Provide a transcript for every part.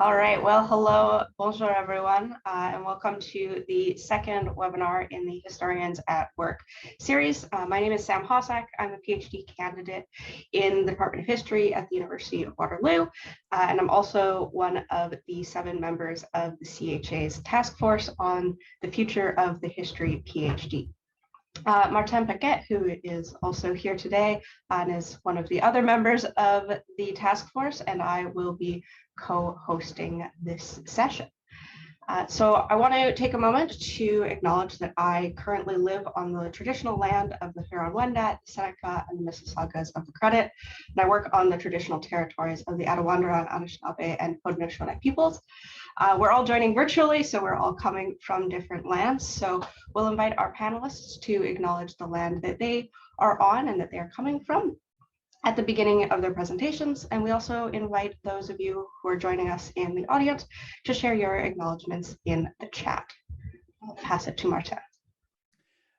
All right, well, hello, bonjour everyone, and welcome to the second webinar in the Historians at Work series. My name is Sam Hossack. I'm a PhD candidate in the Department of History at the University of Waterloo, and I'm also one of the 7 members of the CHA's task force on the future of the history PhD. Martin Paquet, who is also here today and is one of the other members of the task force, and I will be co-hosting this session. So I want to take a moment to acknowledge that I currently live on the traditional land of the Huron-Wendat, Seneca, and the Mississaugas of the Credit, and I work on the traditional territories of the Attawandaron, Anishinaabe, and Haudenosaunee peoples. We're all joining virtually, so we're all coming from different lands. So we'll invite our panelists to acknowledge the land that they are on and that they are coming from at the beginning of their presentations. And we also invite those of you who are joining us in the audience to share your acknowledgements in the chat. I'll pass it to Martin.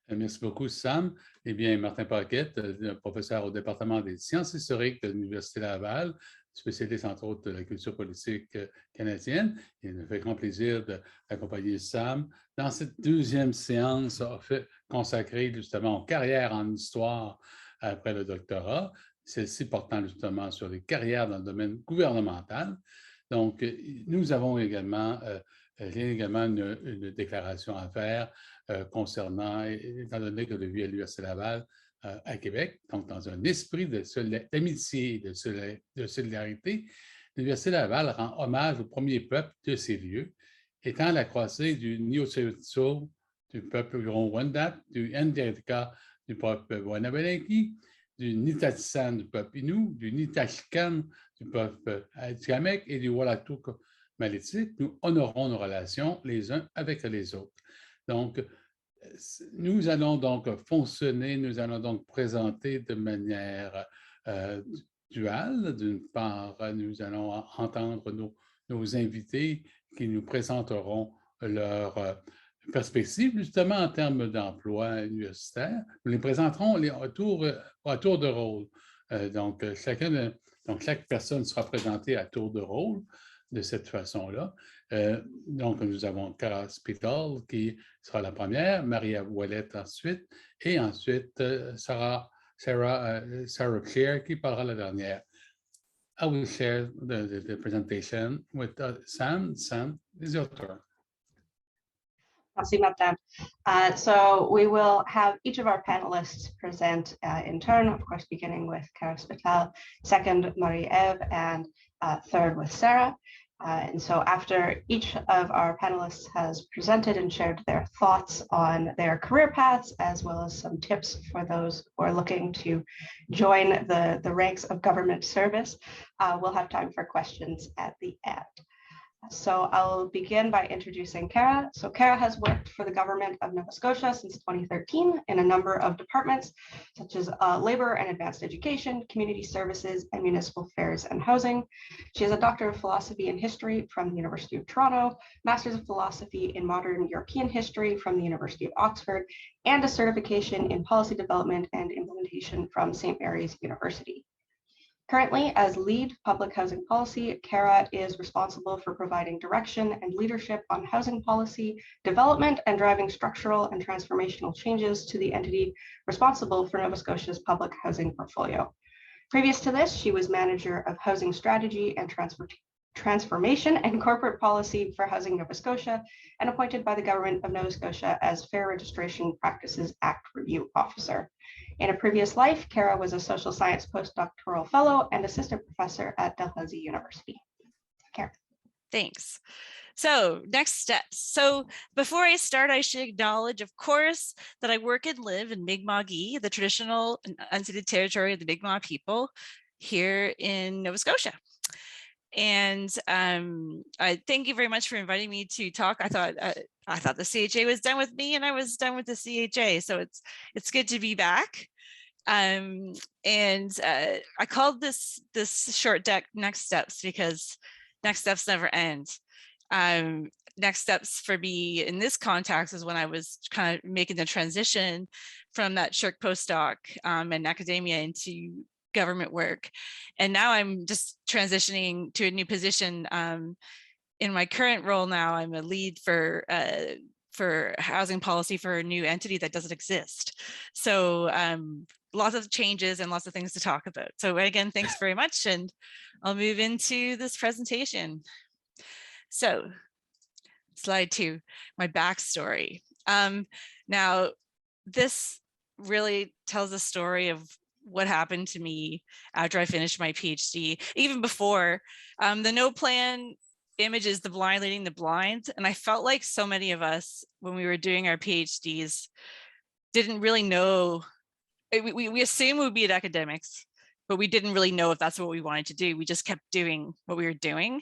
Merci beaucoup, Sam. Eh bien, Martin Paquet, professeur au département des sciences historiques de l'Université Laval, spécialiste entre autres de la culture politique canadienne. Il me fait grand plaisir d'accompagner Sam dans cette deuxième séance consacrée justement aux carrières en histoire après le doctorat. Celle-ci portant justement sur les carrières dans le domaine gouvernemental. Donc, nous avons également, une déclaration à faire concernant, étant donné que je vis à l'Université Laval à Québec, donc dans un esprit d'amitié et de solidarité, l'Université Laval rend hommage au premier peuple de ces lieux, étant la croisée du Niuetsiutsu, du peuple Huron-Wendat, du Ndierika, du peuple Wainabeneki, du Nitatissan du peuple Innu, du Nitachikan du peuple Atikamekw et du Wolatuk Malitique. Nous honorons nos relations les uns avec les autres. Donc, nous allons donc fonctionner, nous allons donc présenter de manière duale. D'une part, nous allons entendre nos invités qui nous présenteront leur perspectives, justement en termes d'emploi universitaire. Nous les présenterons à tour de rôle. Donc, chaque personne sera présentée à tour de rôle de cette façon-là. Donc, nous avons Cara Spital qui sera la première, Maria Ouellette ensuite, et ensuite Sarah Claire qui parlera la dernière. I will share the presentation with Sam. Sam, it's your turn. Merci, Martin. So we will have each of our panelists present in turn, of course, beginning with Cara Spital, second Marie-Ève, and third with Sarah. And so after each of our panelists has presented and shared their thoughts on their career paths, as well as some tips for those who are looking to join the ranks of government service, we'll have time for questions at the end. So I'll begin by introducing Cara. So Cara has worked for the government of Nova Scotia since 2013 in a number of departments, such as labor and advanced education, community services, and municipal affairs and housing. She has a Doctor of Philosophy in History from the University of Toronto, Masters of Philosophy in Modern European History from the University of Oxford, and a certification in Policy Development and Implementation from St. Mary's University. Currently, as lead public housing policy, Cara is responsible for providing direction and leadership on housing policy development and driving structural and transformational changes to the entity responsible for Nova Scotia's public housing portfolio. Previous to this, she was manager of housing strategy and transformation and corporate policy for Housing Nova Scotia and appointed by the government of Nova Scotia as Fair Registration Practices Act Review Officer. In a previous life, Cara was a social science postdoctoral fellow and assistant professor at Dalhousie University. Cara. Thanks. So next steps. So before I start, I should acknowledge, of course, that I work and live in Mi'kmaq, the traditional and unceded territory of the Mi'kmaq people here in Nova Scotia. And I thank you very much for inviting me to talk. I thought the CHA was done with me and I was done with the CHA. So it's good to be back. I called this short deck Next Steps because next steps never end. Next steps for me in this context is when I was kind of making the transition from that Shirk postdoc and academia into government work. And now I'm just transitioning to a new position in my current role now, I'm a lead for housing policy for a new entity that doesn't exist. So lots of changes and lots of things to talk about. So again, thanks very much. And I'll move into this presentation. So slide 2, my backstory. Now, this really tells a story of what happened to me after I finished my PhD, even before. The no plan image is the blind leading the blind. And I felt like so many of us, when we were doing our PhDs, didn't really know. We assumed we would be at academics, but we didn't really know if that's what we wanted to do. We just kept doing what we were doing.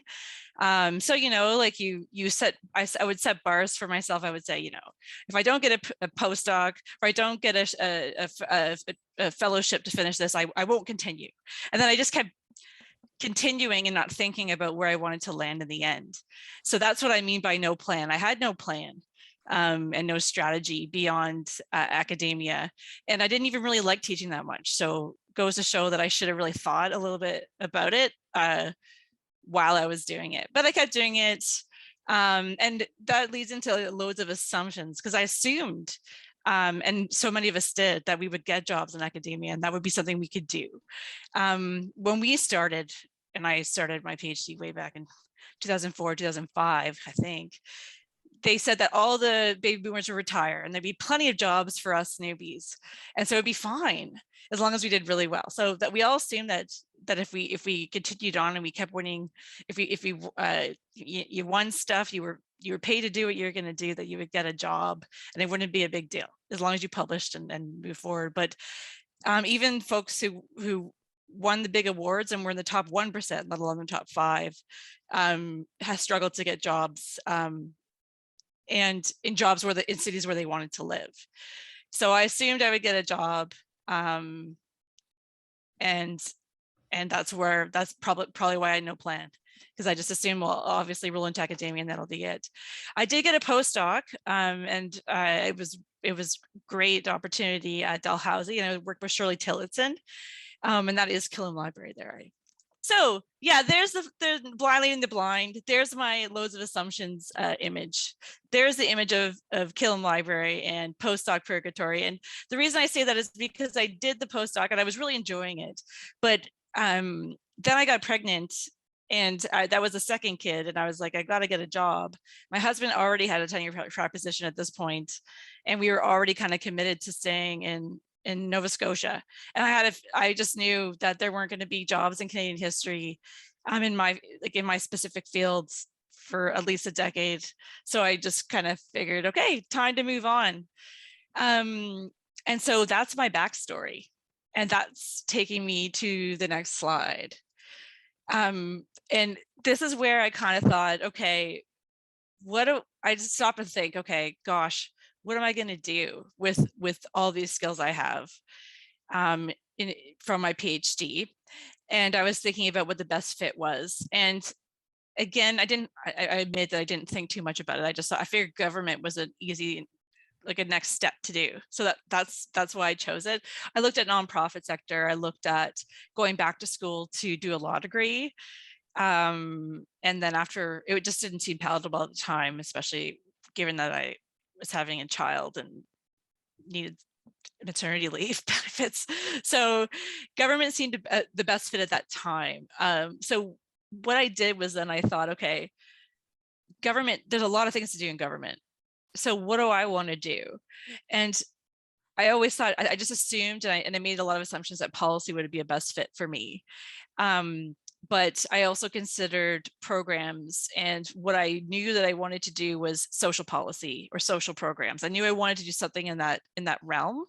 So, you know, like I would set bars for myself. I would say, you know, if I don't get a postdoc, or I don't get a fellowship to finish this, I won't continue. And then I just kept continuing and not thinking about where I wanted to land in the end. So that's what I mean by no plan. I had no plan and no strategy beyond academia. And I didn't even really like teaching that much. So goes to show that I should have really thought a little bit about it while I was doing it, but I kept doing it. And that leads into loads of assumptions, because I assumed, and so many of us did, that we would get jobs in academia and that would be something we could do. When we started, and I started my PhD way back in 2004, 2005, I think, they said that all the baby boomers would retire and there'd be plenty of jobs for us newbies. And so it'd be fine as long as we did really well. So that we all assumed that if we continued on and we kept winning, you won stuff, you were paid to do what you're going to do, that you would get a job and it wouldn't be a big deal as long as you published and move forward. But even folks who won the big awards and were in the top 1%, let alone the top 5, has struggled to get jobs. And in jobs in cities where they wanted to live. So I assumed I would get a job, and that's probably why I had no plan, because I just assumed, well, obviously roll into academia and that'll be it. I did get a postdoc, and it was great opportunity at Dalhousie, and I worked with Shirley Tillotson, and that is Killam Library there. So yeah, there's the blind leading the blind. There's my loads of assumptions image. There's the image of Killam Library and postdoc purgatory. And the reason I say that is because I did the postdoc and I was really enjoying it. But then I got pregnant, and that was the second kid. And I was like, I got to get a job. My husband already had a tenure track position at this point, and we were already kind of committed to staying in Nova Scotia. And I just knew that there weren't going to be jobs in Canadian history in my specific fields for at least a decade. So I just kind of figured, okay, time to move on. And so that's my backstory. And that's taking me to the next slide. And this is where I kind of thought, okay, I just stopped and think, okay, gosh, what am I going to do with all these skills I have from my PhD? And I was thinking about what the best fit was. And again, I admit that I didn't think too much about it. I figured government was an easy, like a next step to do. So that's why I chose it. I looked at nonprofit sector. I looked at going back to school to do a law degree. And then after, it just didn't seem palatable at the time, especially given that I was having a child and needed maternity leave benefits. So government seemed the best fit at that time. So what I did was then I thought, okay, government, there's a lot of things to do in government. So what do I want to do? And I always thought, I just assumed, and I made a lot of assumptions that policy would be a best fit for me. But I also considered programs, and what I knew that I wanted to do was social policy or social programs. I knew I wanted to do something in that realm.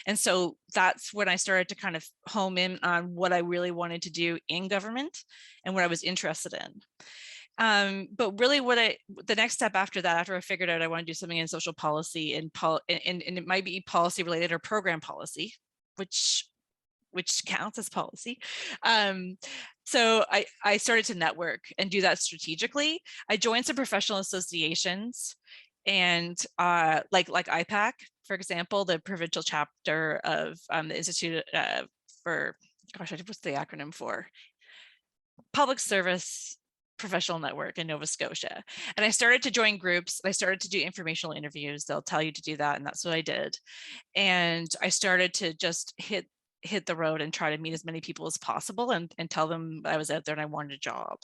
And so that's when I started to kind of home in on what I really wanted to do in government and what I was interested in. But really the next step after that, after I figured out I want to do something in social policy and it might be policy related or program policy, which counts as policy. So I started to network and do that strategically. I joined some professional associations, and like IPAC, for example, the provincial chapter of the Institute for, gosh, what's the acronym for? Public Service professional network in Nova Scotia. And I started to join groups. I started to do informational interviews. They'll tell you to do that. And that's what I did. And I started to just hit the road and try to meet as many people as possible and tell them I was out there and I wanted a job.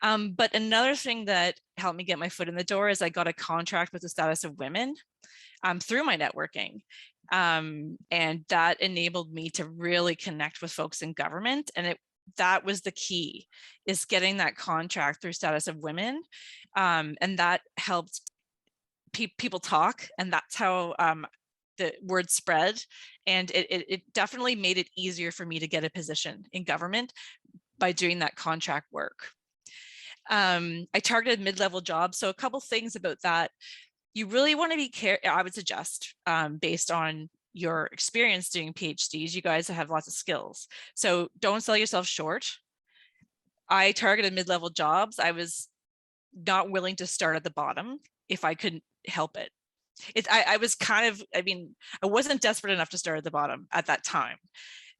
But another thing that helped me get my foot in the door is I got a contract with the Status of Women through my networking. And that enabled me to really connect with folks in government. And that was the key, is getting that contract through Status of Women. And that helped people talk. And that's how the word spread. And it definitely made it easier for me to get a position in government by doing that contract work. I targeted mid-level jobs. So a couple things about that. You really want to be careful, I would suggest, based on your experience doing PhDs, you guys have lots of skills. So don't sell yourself short. I targeted mid-level jobs. I was not willing to start at the bottom if I couldn't help it. I was kind of, I mean, I wasn't desperate enough to start at the bottom at that time.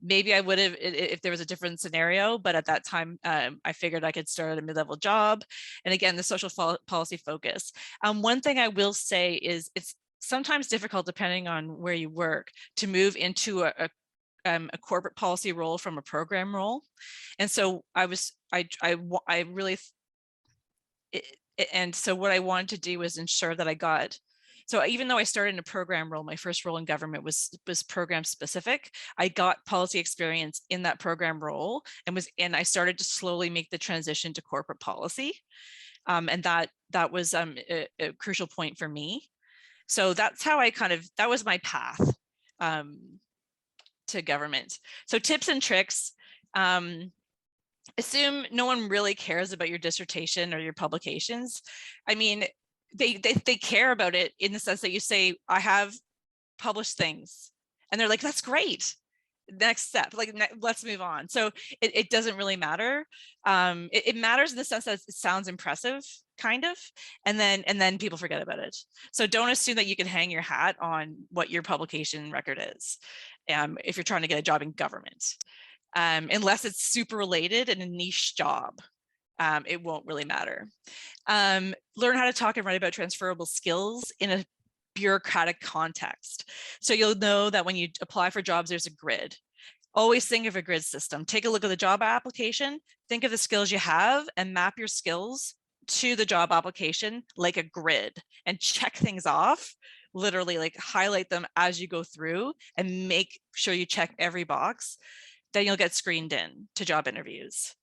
Maybe I would have if there was a different scenario, but at that time, I figured I could start at a mid-level job. And again, the social policy focus. One thing I will say is it's sometimes difficult, depending on where you work, to move into a corporate policy role from a program role. And so so what I wanted to do was ensure that I got, so even though I started in a program role, my first role in government was program specific, I got policy experience in that program role and I started to slowly make the transition to corporate policy. And that was a crucial point for me. So that's how that was my path to government. So tips and tricks. Assume no one really cares about your dissertation or your publications. I mean, they care about it in the sense that you say, I have published things, and they're like, that's great. Next step, let's move on. So it doesn't really matter. It matters in the sense that it sounds impressive, kind of, and then people forget about it. So don't assume that you can hang your hat on what your publication record is if you're trying to get a job in government. Unless it's super related and a niche job, it won't really matter. Learn how to talk and write about transferable skills in a bureaucratic context. So you'll know that when you apply for jobs, there's a grid. Always think of a grid system. Take a look at the job application, think of the skills you have, and map your skills to the job application like a grid, and check things off. Literally, like, highlight them as you go through and make sure you check every box. Then you'll get screened in to job interviews.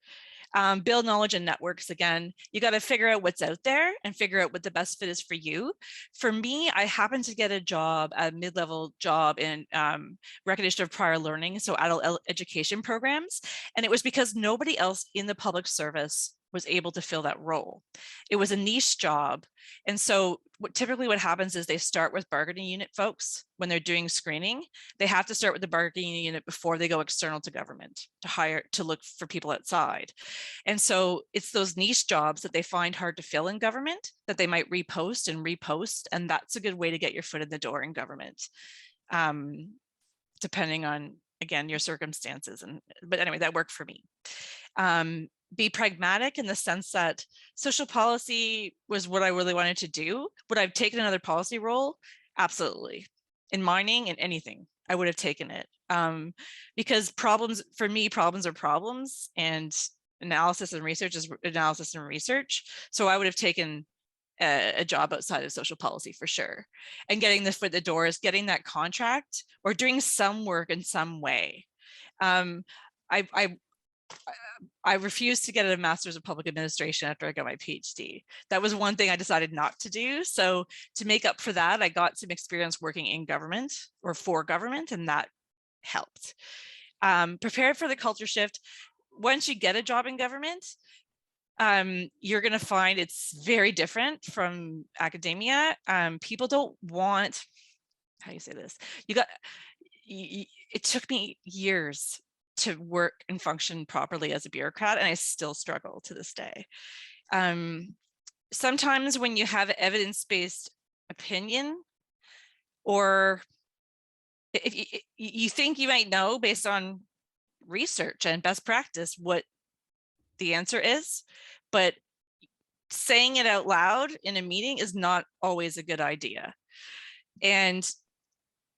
Build knowledge and networks. Again, you got to figure out what's out there and figure out what the best fit is for you. For me, I happened to get a mid-level job in recognition of prior learning, so adult education programs. And it was because nobody else in the public service was able to fill that role. It was a niche job. And so typically what happens is they start with bargaining unit folks when they're doing screening. They have to start with the bargaining unit before they go external to government to look for people outside. And so it's those niche jobs that they find hard to fill in government that they might repost. And that's a good way to get your foot in the door in government, depending on, again, your circumstances. But anyway, that worked for me. Be pragmatic in the sense that social policy was what I really wanted to do. Would I have taken another policy role? Absolutely. In mining and anything, I would have taken it. Because for me, problems are problems, and analysis and research is analysis and research. So I would have taken a job outside of social policy for sure. And getting the foot in the door is getting that contract or doing some work in some way. I refused to get a master's of public administration after I got my PhD. That was one thing I decided not to do. So to make up for that, I got some experience working in government or for government, and that helped. Prepare for the culture shift. Once you get a job in government, you're going to find it's very different from academia. People don't want, how do you say this? It took me years to work and function properly as a bureaucrat, and I still struggle to this day. Sometimes when you have evidence-based opinion, or if you think you might know based on research and best practice what the answer is, but saying it out loud in a meeting is not always a good idea. And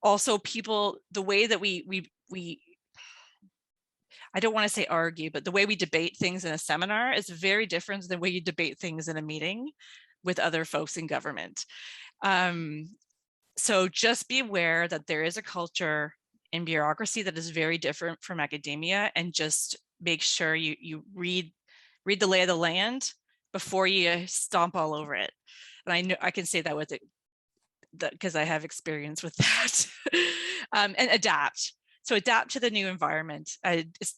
also people, the way that we I don't want to say argue, but the way we debate things in a seminar is very different than the way you debate things in a meeting with other folks in government. So just be aware that there is a culture in bureaucracy that is very different from academia, and just make sure you read the lay of the land before you stomp all over it. And I know I can say that with it because I have experience with that. And adapt. So adapt to the new environment.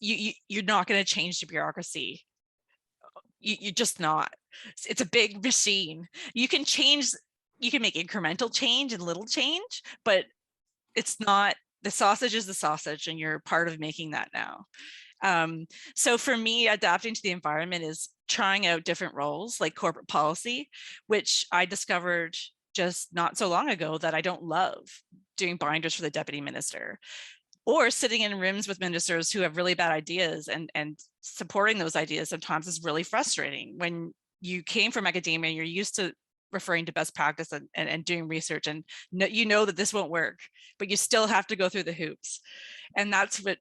You're not going to change the bureaucracy. You're just not. It's a big machine. You can change, you can make incremental change and little change, but it's not, the sausage is the sausage, and you're part of making that now. So for me, adapting to the environment is trying out different roles like corporate policy, which I discovered just not so long ago that I don't love, doing binders for the deputy minister, or sitting in rooms with ministers who have really bad ideas, and supporting those ideas sometimes is really frustrating. When you came from academia, you're used to referring to best practice and doing research, and you know that this won't work, but you still have to go through the hoops. And that's what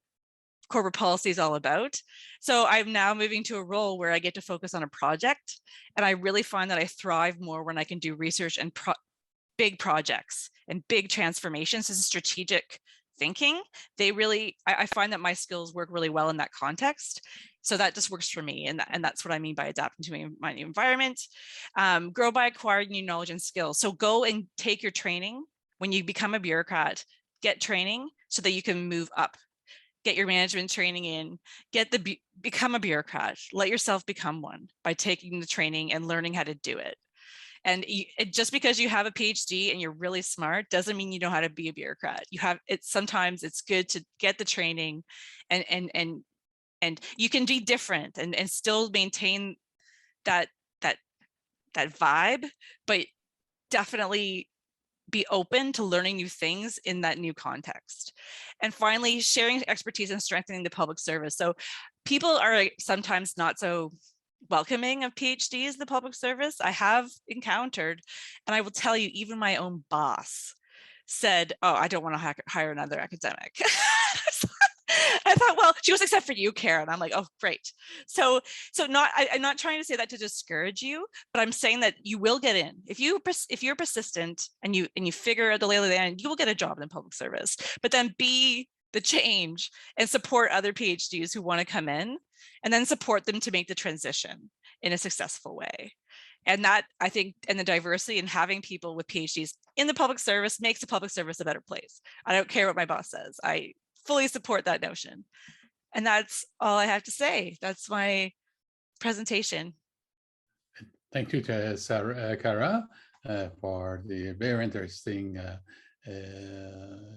corporate policy is all about. So I'm now moving to a role where I get to focus on a project, and I really find that I thrive more when I can do research and big projects and big transformations and strategic thinking. They really, I find that my skills work really well in that context. So that just works for me. And that's what I mean by adapting to my new environment. Grow by acquiring new knowledge and skills. So go and take your training. When you become a bureaucrat, get training so that you can move up. Get your management training in, become a bureaucrat, let yourself become one by taking the training and learning how to do it. And just because you have a PhD and you're really smart doesn't mean you know how to be a bureaucrat. You have it. Sometimes it's good to get the training, and you can be different and still maintain that vibe, but definitely be open to learning new things in that new context. And finally, sharing expertise and strengthening the public service. So people are sometimes not so welcoming of PhDs in the public service. I have encountered, and I will tell you, even my own boss said, oh, I don't want to hire another academic. I thought, well, she goes, except for you, Karen. I'm like, oh, great. So I'm not trying to say that to discourage you, but I'm saying that you will get in. If you're persistent and you figure out the lay of the land, you will get a job in public service. But then be the change and support other PhDs who want to come in, and then support them to make the transition in a successful way. And that, I think, and the diversity and having people with PhDs in the public service makes the public service a better place. I don't care what my boss says. I fully support that notion. And that's all I have to say. That's my presentation. Thank you to Sarah, Cara, for the very interesting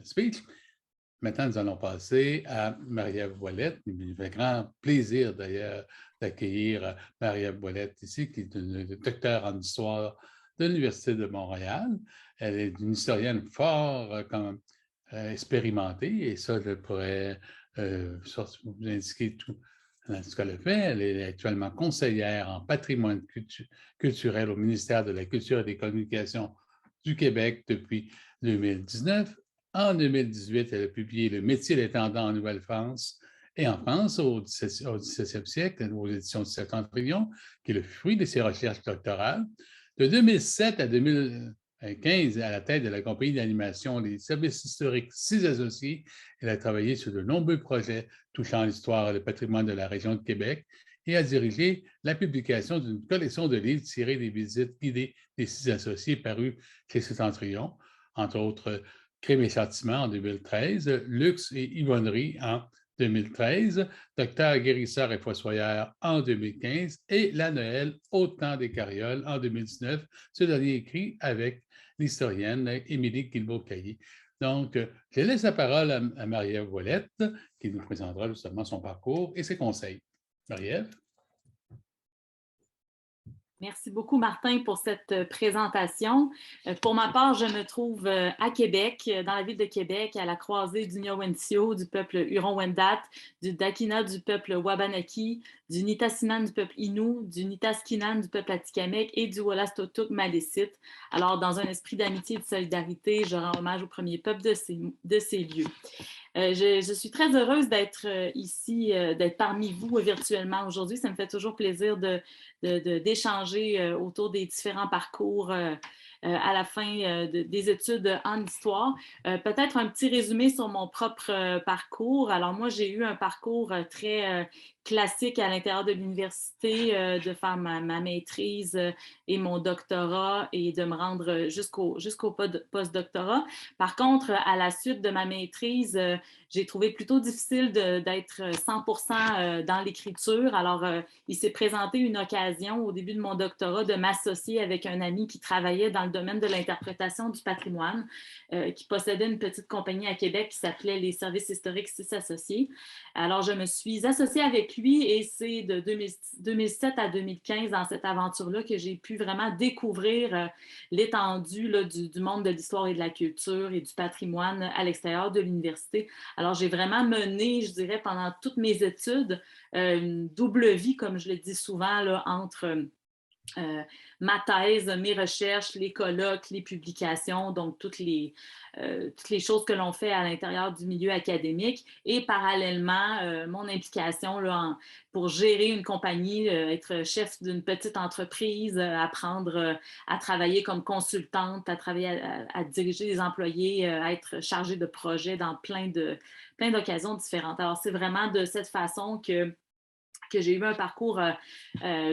speech. Maintenant, nous allons passer à Marie-Ève Ouellette. Il me fait grand plaisir d'ailleurs d'accueillir Marie-Ève Ouellette ici, qui est une docteure en histoire de l'Université de Montréal. Elle est une historienne fort expérimentée, et ça, je pourrais vous indiquer tout ce qu'elle a fait. Elle est actuellement conseillère en patrimoine culturel au ministère de la Culture et des Communications du Québec depuis 2019. En 2018, elle a publié « Le métier d'intendant en Nouvelle-France et en France au XVIIe siècle » aux éditions du Septentrion, qui est le fruit de ses recherches doctorales. De 2007 à 2015, à la tête de la compagnie d'animation des services historiques 6 associés, elle a travaillé sur de nombreux projets touchant l'histoire et le patrimoine de la région de Québec et a dirigé la publication d'une collection de livres tirés des visites guidées des 6 associés parus chez Septentrion, entre autres Crimes et châtiments en 2013, Luxe et Yvonnerie en 2013, Docteur guérisseur et fossoyeur en 2015 et La Noël au temps des carrioles en 2019, ce dernier écrit avec l'historienne Émilie Guilbeault-Caillé. Donc, je laisse la parole à Marie-Ève Ouellette, qui nous présentera justement son parcours et ses conseils. Marie-Ève? Merci beaucoup, Martin, pour cette présentation. Pour ma part, je me trouve à Québec, dans la ville de Québec, à la croisée du Nya-Wentio, du peuple Huron-Wendat, du Dakina, du peuple Wabanaki, du Nitassinan, du peuple Innu, du Nitaskinan, du peuple Atikamekw et du Wolastoqiyik-Malecite. Alors, dans un esprit d'amitié et de solidarité, je rends hommage au premier peuple de ces lieux. Je suis très heureuse d'être ici, d'être parmi vous virtuellement aujourd'hui. Ça me fait toujours plaisir d'échanger autour des différents parcours à la fin des études en histoire. Peut-être un petit résumé sur mon propre parcours. Alors moi, j'ai eu un parcours très classique à l'intérieur de l'université, de faire ma maîtrise et mon doctorat et de me rendre jusqu'au post-doctorat. Par contre, à la suite de ma maîtrise, j'ai trouvé plutôt difficile d'être 100% dans l'écriture. Alors, il s'est présenté une occasion au début de mon doctorat de m'associer avec un ami qui travaillait dans le domaine de l'interprétation du patrimoine, qui possédait une petite compagnie à Québec qui s'appelait les Services historiques 6 associés. Alors, je me suis associée avec lui et c'est de 2007 à 2015 dans cette aventure-là que j'ai pu vraiment découvrir l'étendue du monde de l'histoire et de la culture et du patrimoine à l'extérieur de l'université. Alors, j'ai vraiment mené, je dirais, pendant toutes mes études, une double vie, comme je le dis souvent, là, entre ma thèse, mes recherches, les colloques, les publications, donc toutes les choses que l'on fait à l'intérieur du milieu académique et parallèlement mon implication là, pour gérer une compagnie, être chef d'une petite entreprise, apprendre à travailler comme consultante, à travailler à diriger des employés, à être chargée de projets dans plein d'occasions différentes. Alors, c'est vraiment de cette façon que j'ai eu un parcours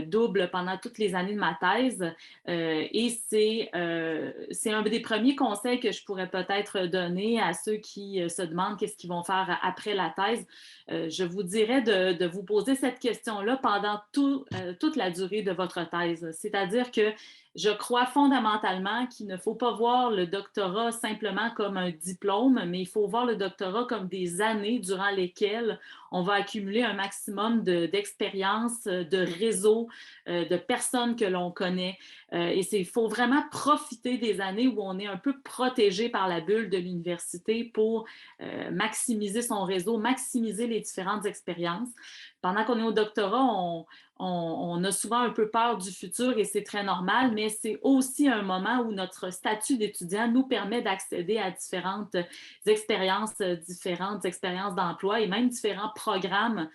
double pendant toutes les années de ma thèse. Et c'est un des premiers conseils que je pourrais peut-être donner à ceux qui se demandent qu'est-ce qu'ils vont faire après la thèse. Je vous dirais de vous poser cette question-là pendant toute la durée de votre thèse. C'est-à-dire que je crois fondamentalement qu'il ne faut pas voir le doctorat simplement comme un diplôme, mais il faut voir le doctorat comme des années durant lesquelles on va accumuler un maximum d'expérience, de réseau, de personnes que l'on connaît. Et il faut vraiment profiter des années où on est un peu protégé par la bulle de l'université pour maximiser son réseau, maximiser les différentes expériences. Pendant qu'on est au doctorat, on a souvent un peu peur du futur et c'est très normal, mais c'est aussi un moment où notre statut d'étudiant nous permet d'accéder à différentes expériences d'emploi et même différents programmes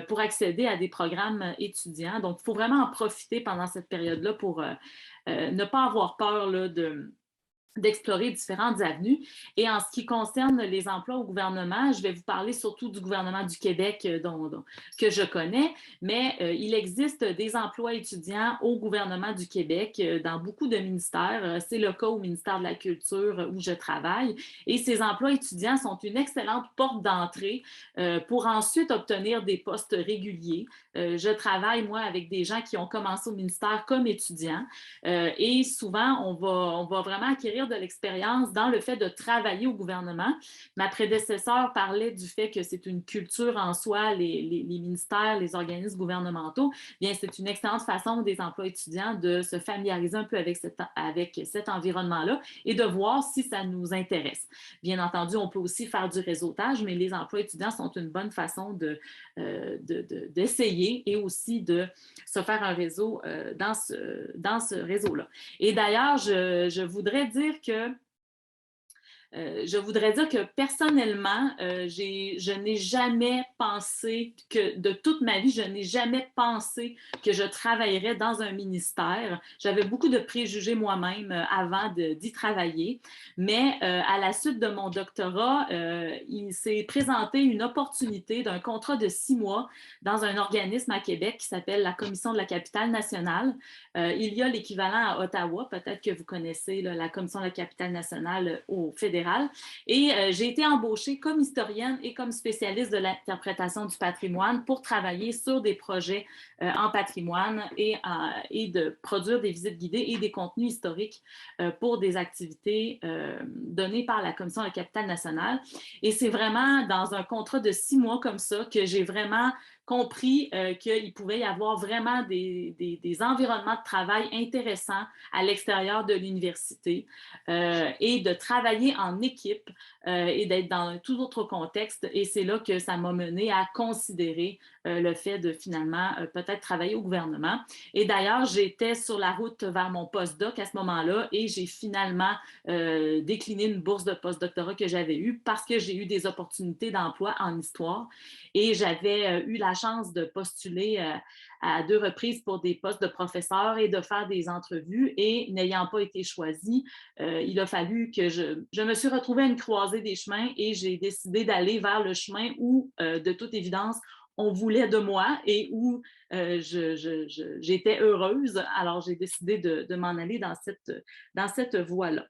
pour accéder à des programmes étudiants. Donc, il faut vraiment en profiter pendant cette période-là pour ne pas avoir peur là, d'explorer différentes avenues. Et en ce qui concerne les emplois au gouvernement, je vais vous parler surtout du gouvernement du Québec que je connais, mais il existe des emplois étudiants au gouvernement du Québec dans beaucoup de ministères. C'est le cas au ministère de la Culture où je travaille. Et ces emplois étudiants sont une excellente porte d'entrée pour ensuite obtenir des postes réguliers. Je travaille, moi, avec des gens qui ont commencé au ministère comme étudiants et souvent, on va vraiment acquérir de l'expérience dans le fait de travailler au gouvernement. Ma prédécesseure parlait du fait que c'est une culture en soi, les ministères, les organismes gouvernementaux. Bien, c'est une excellente façon des emplois étudiants de se familiariser un peu avec cet environnement-là et de voir si ça nous intéresse. Bien entendu, on peut aussi faire du réseautage, mais les emplois étudiants sont une bonne façon d'essayer et aussi de se faire un réseau dans ce réseau-là. Et d'ailleurs, je voudrais dire que personnellement, je n'ai jamais pensé que, de toute ma vie, je n'ai jamais pensé que je travaillerais dans un ministère. J'avais beaucoup de préjugés moi-même avant d'y travailler, mais à la suite de mon doctorat, il s'est présenté une opportunité d'un contrat de 6 mois dans un organisme à Québec qui s'appelle la Commission de la capitale nationale. Il y a l'équivalent à Ottawa, peut-être que vous connaissez là, la Commission de la capitale nationale au fédéral. Et j'ai été embauchée comme historienne et comme spécialiste de l'interprétation du patrimoine pour travailler sur des projets en patrimoine et de produire des visites guidées et des contenus historiques pour des activités données par la Commission de la capitale nationale. Et c'est vraiment dans un contrat de 6 mois comme ça que j'ai vraiment compris qu'il pouvait y avoir vraiment des environnements de travail intéressants à l'extérieur de l'université et de travailler en équipe et d'être dans un tout autre contexte. Et c'est là que ça m'a mené à considérer le fait de finalement peut-être travailler au gouvernement. Et d'ailleurs, j'étais sur la route vers mon postdoc à ce moment-là et j'ai finalement décliné une bourse de postdoctorat que j'avais eue parce que j'ai eu des opportunités d'emploi en histoire et j'avais eu la chance de postuler à 2 reprises pour des postes de professeur et de faire des entrevues et n'ayant pas été choisie, il a fallu que je me suis retrouvée à une croisée des chemins et j'ai décidé d'aller vers le chemin où, de toute évidence, on voulait de moi et où j'étais heureuse. Alors, j'ai décidé de m'en aller dans cette voie-là.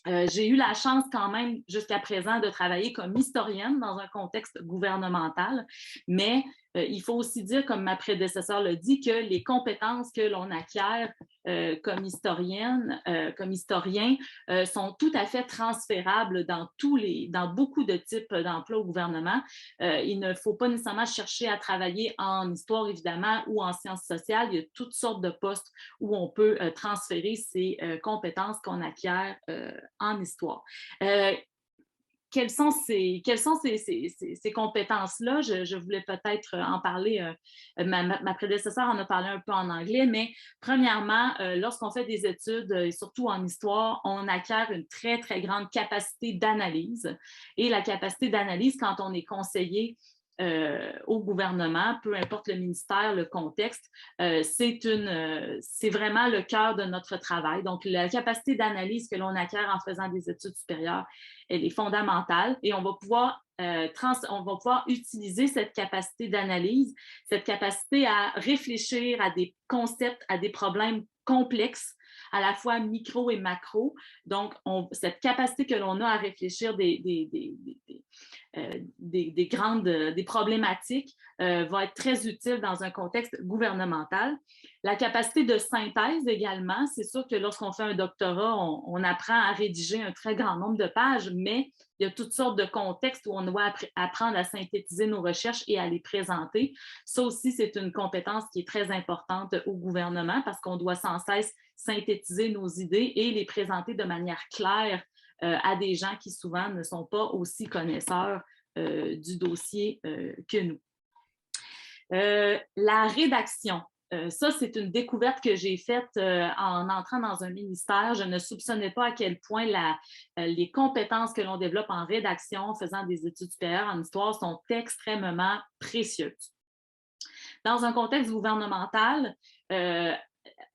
J'ai eu la chance quand même jusqu'à présent de travailler comme historienne dans un contexte gouvernemental, mais il faut aussi dire, comme ma prédécesseure l'a dit, que les compétences que l'on acquiert comme historienne, comme historien, sont tout à fait transférables dans beaucoup de types d'emplois au gouvernement. Il ne faut pas nécessairement chercher à travailler en histoire, évidemment, ou en sciences sociales. Il y a toutes sortes de postes où on peut transférer ces compétences qu'on acquiert en histoire. Quelles sont ces compétences-là? Je voulais peut-être en parler, ma prédécesseure en a parlé un peu en anglais, mais premièrement, lorsqu'on fait des études, et surtout en histoire, on acquiert une très, très grande capacité d'analyse. Et la capacité d'analyse, quand on est conseiller au gouvernement, peu importe le ministère, le contexte, c'est vraiment le cœur de notre travail. Donc, la capacité d'analyse que l'on acquiert en faisant des études supérieures, elle est fondamentale et on va pouvoir utiliser cette capacité d'analyse, cette capacité à réfléchir à des concepts, à des problèmes complexes, à la fois micro et macro. Donc, cette capacité que l'on a à réfléchir des problématiques va être très utile dans un contexte gouvernemental. La capacité de synthèse également, c'est sûr que lorsqu'on fait un doctorat, on apprend à rédiger un très grand nombre de pages, mais il y a toutes sortes de contextes où on doit apprendre à synthétiser nos recherches et à les présenter. Ça aussi, c'est une compétence qui est très importante au gouvernement parce qu'on doit sans cesse synthétiser nos idées et les présenter de manière claire à des gens qui souvent ne sont pas aussi connaisseurs du dossier que nous. La rédaction. Ça, c'est une découverte que j'ai faite en entrant dans un ministère. Je ne soupçonnais pas à quel point les compétences que l'on développe en rédaction, en faisant des études supérieures en histoire, sont extrêmement précieuses. Dans un contexte gouvernemental,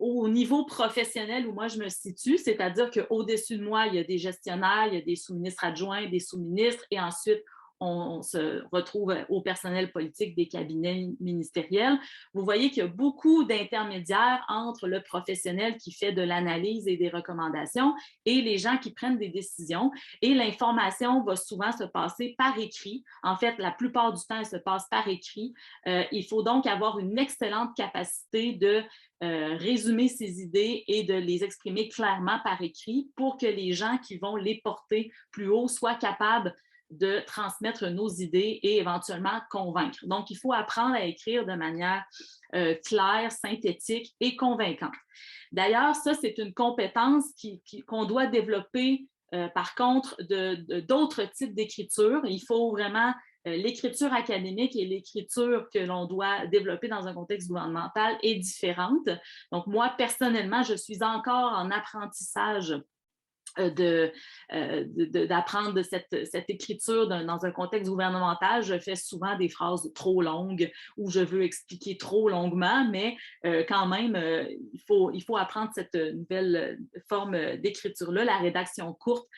au niveau professionnel où moi je me situe, c'est-à-dire qu'au-dessus de moi, il y a des gestionnaires, il y a des sous-ministres adjoints, des sous-ministres, et ensuite, on se retrouve au personnel politique des cabinets ministériels. Vous voyez qu'il y a beaucoup d'intermédiaires entre le professionnel qui fait de l'analyse et des recommandations et les gens qui prennent des décisions. Et l'information va souvent se passer par écrit. En fait, la plupart du temps, elle se passe par écrit. Il faut donc avoir une excellente capacité de résumer ses idées et de les exprimer clairement par écrit pour que les gens qui vont les porter plus haut soient capables de transmettre nos idées et éventuellement convaincre. Donc, il faut apprendre à écrire de manière claire, synthétique et convaincante. D'ailleurs, ça, c'est une compétence qu'on doit développer, par contre, d'autres types d'écriture. Il faut vraiment l'écriture académique et l'écriture que l'on doit développer dans un contexte gouvernemental est différente. Donc, moi, personnellement, je suis encore en apprentissage d'apprendre cette écriture dans un contexte gouvernemental. Je fais souvent des phrases trop longues où je veux expliquer trop longuement, mais quand même, il faut apprendre cette nouvelle forme d'écriture-là. La rédaction courte,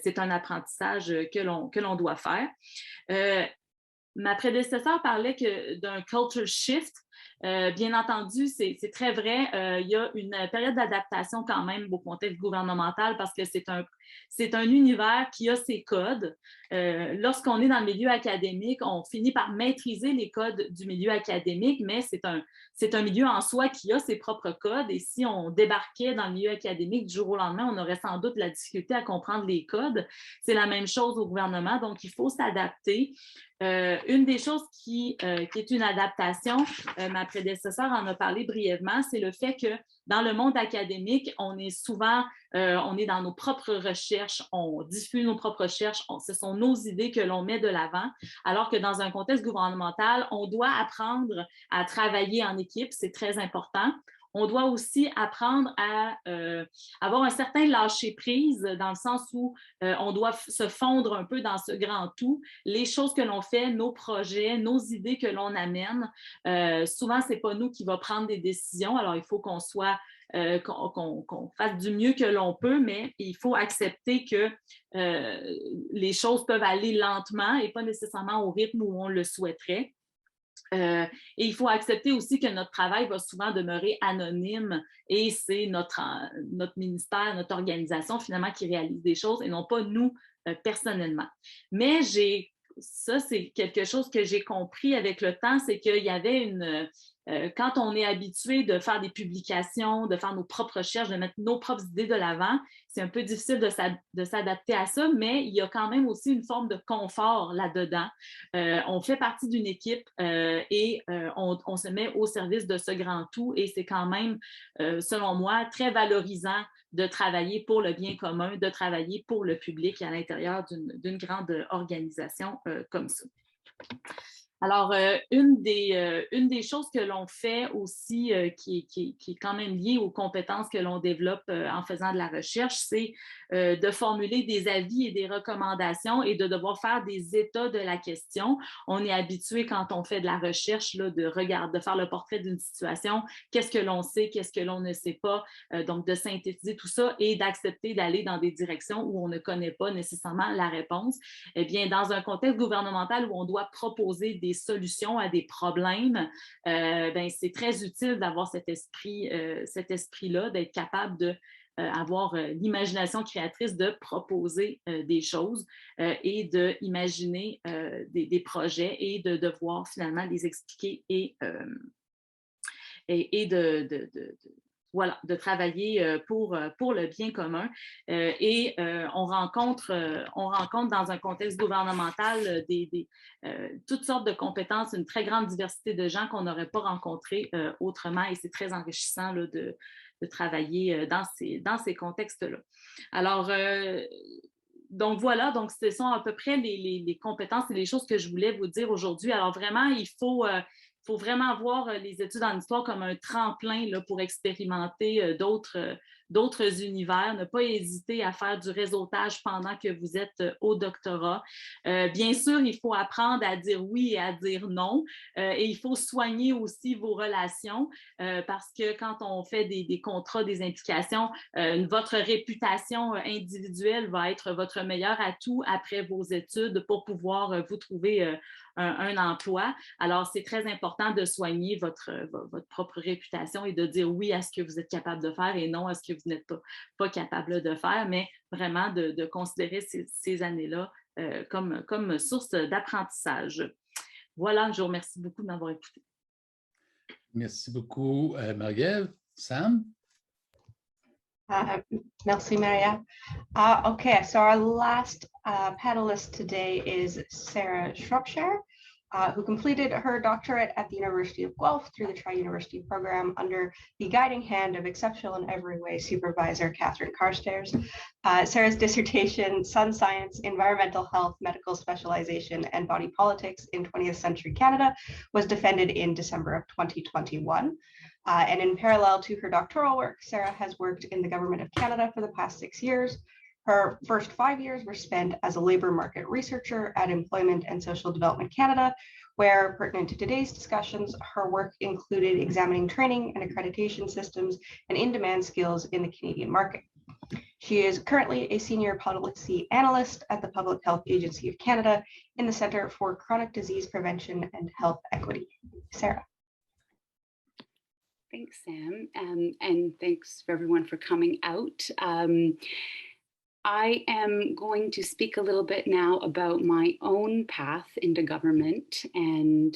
c'est un apprentissage que l'on doit faire. Ma prédécesseure parlait d'un culture shift. Bien entendu, c'est très vrai. Il y a une période d'adaptation quand même au contexte gouvernemental parce que c'est C'est un univers qui a ses codes. Lorsqu'on est dans le milieu académique, on finit par maîtriser les codes du milieu académique, mais c'est un milieu en soi qui a ses propres codes. Et si on débarquait dans le milieu académique du jour au lendemain, on aurait sans doute de la difficulté à comprendre les codes. C'est la même chose au gouvernement, donc il faut s'adapter. Une des choses qui est une adaptation, ma prédécesseur en a parlé brièvement, c'est le fait que dans le monde académique, on est souvent, on est dans nos propres recherches, on diffuse nos propres recherches, ce sont nos idées que l'on met de l'avant, alors que dans un contexte gouvernemental, on doit apprendre à travailler en équipe, c'est très important. On doit aussi apprendre à avoir un certain lâcher-prise dans le sens où on doit se fondre un peu dans ce grand tout. Les choses que l'on fait, nos projets, nos idées que l'on amène, souvent, ce n'est pas nous qui va prendre des décisions. Alors, il faut qu'on soit qu'on fasse du mieux que l'on peut, mais il faut accepter que les choses peuvent aller lentement et pas nécessairement au rythme où on le souhaiterait. Et il faut accepter aussi que notre travail va souvent demeurer anonyme et c'est notre ministère, notre organisation finalement qui réalise des choses et non pas nous personnellement. Mais ça, c'est quelque chose que j'ai compris avec le temps, c'est qu'il y avait quand on est habitué de faire des publications, de faire nos propres recherches, de mettre nos propres idées de l'avant, c'est un peu difficile de s'adapter à ça, mais il y a quand même aussi une forme de confort là-dedans. On fait partie d'une équipe et on se met au service de ce grand tout et c'est quand même, selon moi, très valorisant de travailler pour le bien commun, de travailler pour le public à l'intérieur d'une grande organisation comme ça. Alors, une des choses que l'on fait aussi qui est quand même liée aux compétences que l'on développe en faisant de la recherche, c'est de formuler des avis et des recommandations et de devoir faire des états de la question. On est habitué quand on fait de la recherche là, de faire le portrait d'une situation, qu'est-ce que l'on sait, qu'est-ce que l'on ne sait pas, donc de synthétiser tout ça et d'accepter d'aller dans des directions où on ne connaît pas nécessairement la réponse. Eh bien, dans un contexte gouvernemental où on doit proposer des solutions à des problèmes, c'est très utile d'avoir cet esprit-là, d'être capable de avoir l'imagination créatrice de proposer des choses et d'imaginer des projets et de devoir finalement les expliquer et voilà, de travailler pour le bien commun. On rencontre dans un contexte gouvernemental toutes sortes de compétences, une très grande diversité de gens qu'on n'aurait pas rencontrés autrement et c'est très enrichissant là, de travailler dans ces contextes-là. Alors, donc voilà, donc ce sont à peu près les compétences et les choses que je voulais vous dire aujourd'hui. Alors vraiment, il faut vraiment voir les études en histoire comme un tremplin là, pour expérimenter d'autres univers. Ne pas hésiter à faire du réseautage pendant que vous êtes au doctorat. Bien sûr, il faut apprendre à dire oui et à dire non. Et il faut soigner aussi vos relations parce que quand on fait des contrats, des implications, votre réputation individuelle va être votre meilleur atout après vos études pour pouvoir vous trouver un emploi. Alors, c'est très important de soigner votre propre réputation et de dire oui à ce que vous êtes capable de faire et non à ce que vous n'êtes pas capable de faire, mais vraiment de considérer ces années-là comme source d'apprentissage. Voilà, je vous remercie beaucoup de m'avoir écouté. Merci beaucoup, Marie-Ève. Sam? Merci, Maria. Okay, so our last panelist today is Sarah Shropshire, who completed her doctorate at the University of Guelph through the Tri-University program under the guiding hand of exceptional in every way supervisor Catherine Carstairs. Sarah's dissertation, Sun Science, Environmental Health, Medical Specialization, and Body Politics in 20th Century Canada, was defended in December of 2021. And in parallel to her doctoral work, Sarah has worked in the Government of Canada for the past 6 years. Her first 5 years were spent as a labor market researcher at Employment and Social Development Canada, where, pertinent to today's discussions, her work included examining training and accreditation systems and in-demand skills in the Canadian market. She is currently a senior policy analyst at the Public Health Agency of Canada in the Centre for Chronic Disease Prevention and Health Equity. Sarah. Thanks, Sam, and thanks for everyone for coming out. I am going to speak a little bit now about my own path into government, and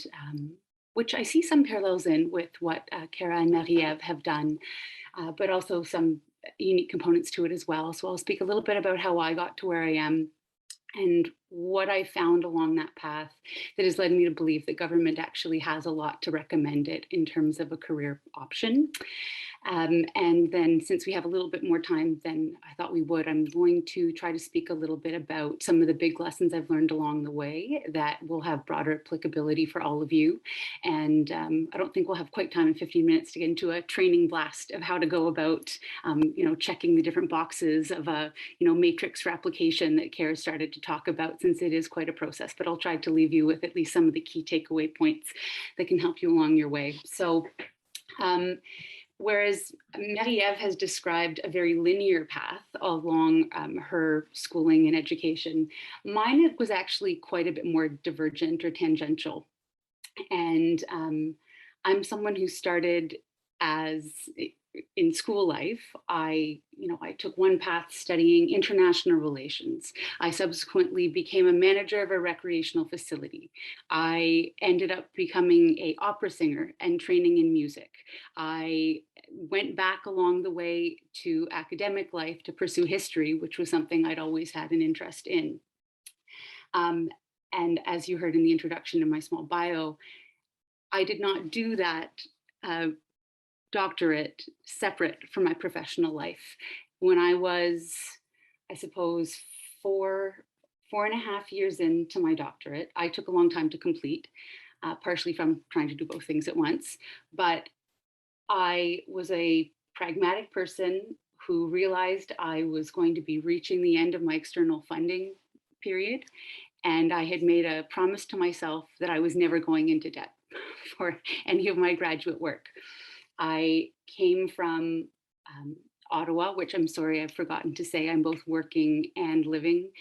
which I see some parallels in with what Kara and Marie-Ève have done, but also some unique components to it as well. So I'll speak a little bit about how I got to where I am and what I found along that path that has led me to believe that government actually has a lot to recommend it in terms of a career option. And then, since we have a little bit more time than I thought we would, I'm going to try to speak a little bit about some of the big lessons I've learned along the way that will have broader applicability for all of you. And I don't think we'll have quite time in 15 minutes to get into a training blast of how to go about, checking the different boxes of a, matrix for application that Kara started to talk about, since it is quite a process. But I'll try to leave you with at least some of the key takeaway points that can help you along your way. So, whereas Marie-Ève has described a very linear path along her schooling and education, mine was actually quite a bit more divergent or tangential. And I'm someone who started as in school life. I took one path studying international relations. I subsequently became a manager of a recreational facility. I ended up becoming an opera singer and training in music. I went back along the way to academic life to pursue history, which was something I'd always had an interest in. And as you heard in the introduction in my small bio, I did not do that doctorate separate from my professional life. When I was, I suppose, four and a half years into my doctorate, I took a long time to complete, partially from trying to do both things at once. But I was a pragmatic person who realized I was going to be reaching the end of my external funding period. And I had made a promise to myself that I was never going into debt for any of my graduate work. I came from Ottawa, which I'm sorry, I've forgotten to say. I'm both working and living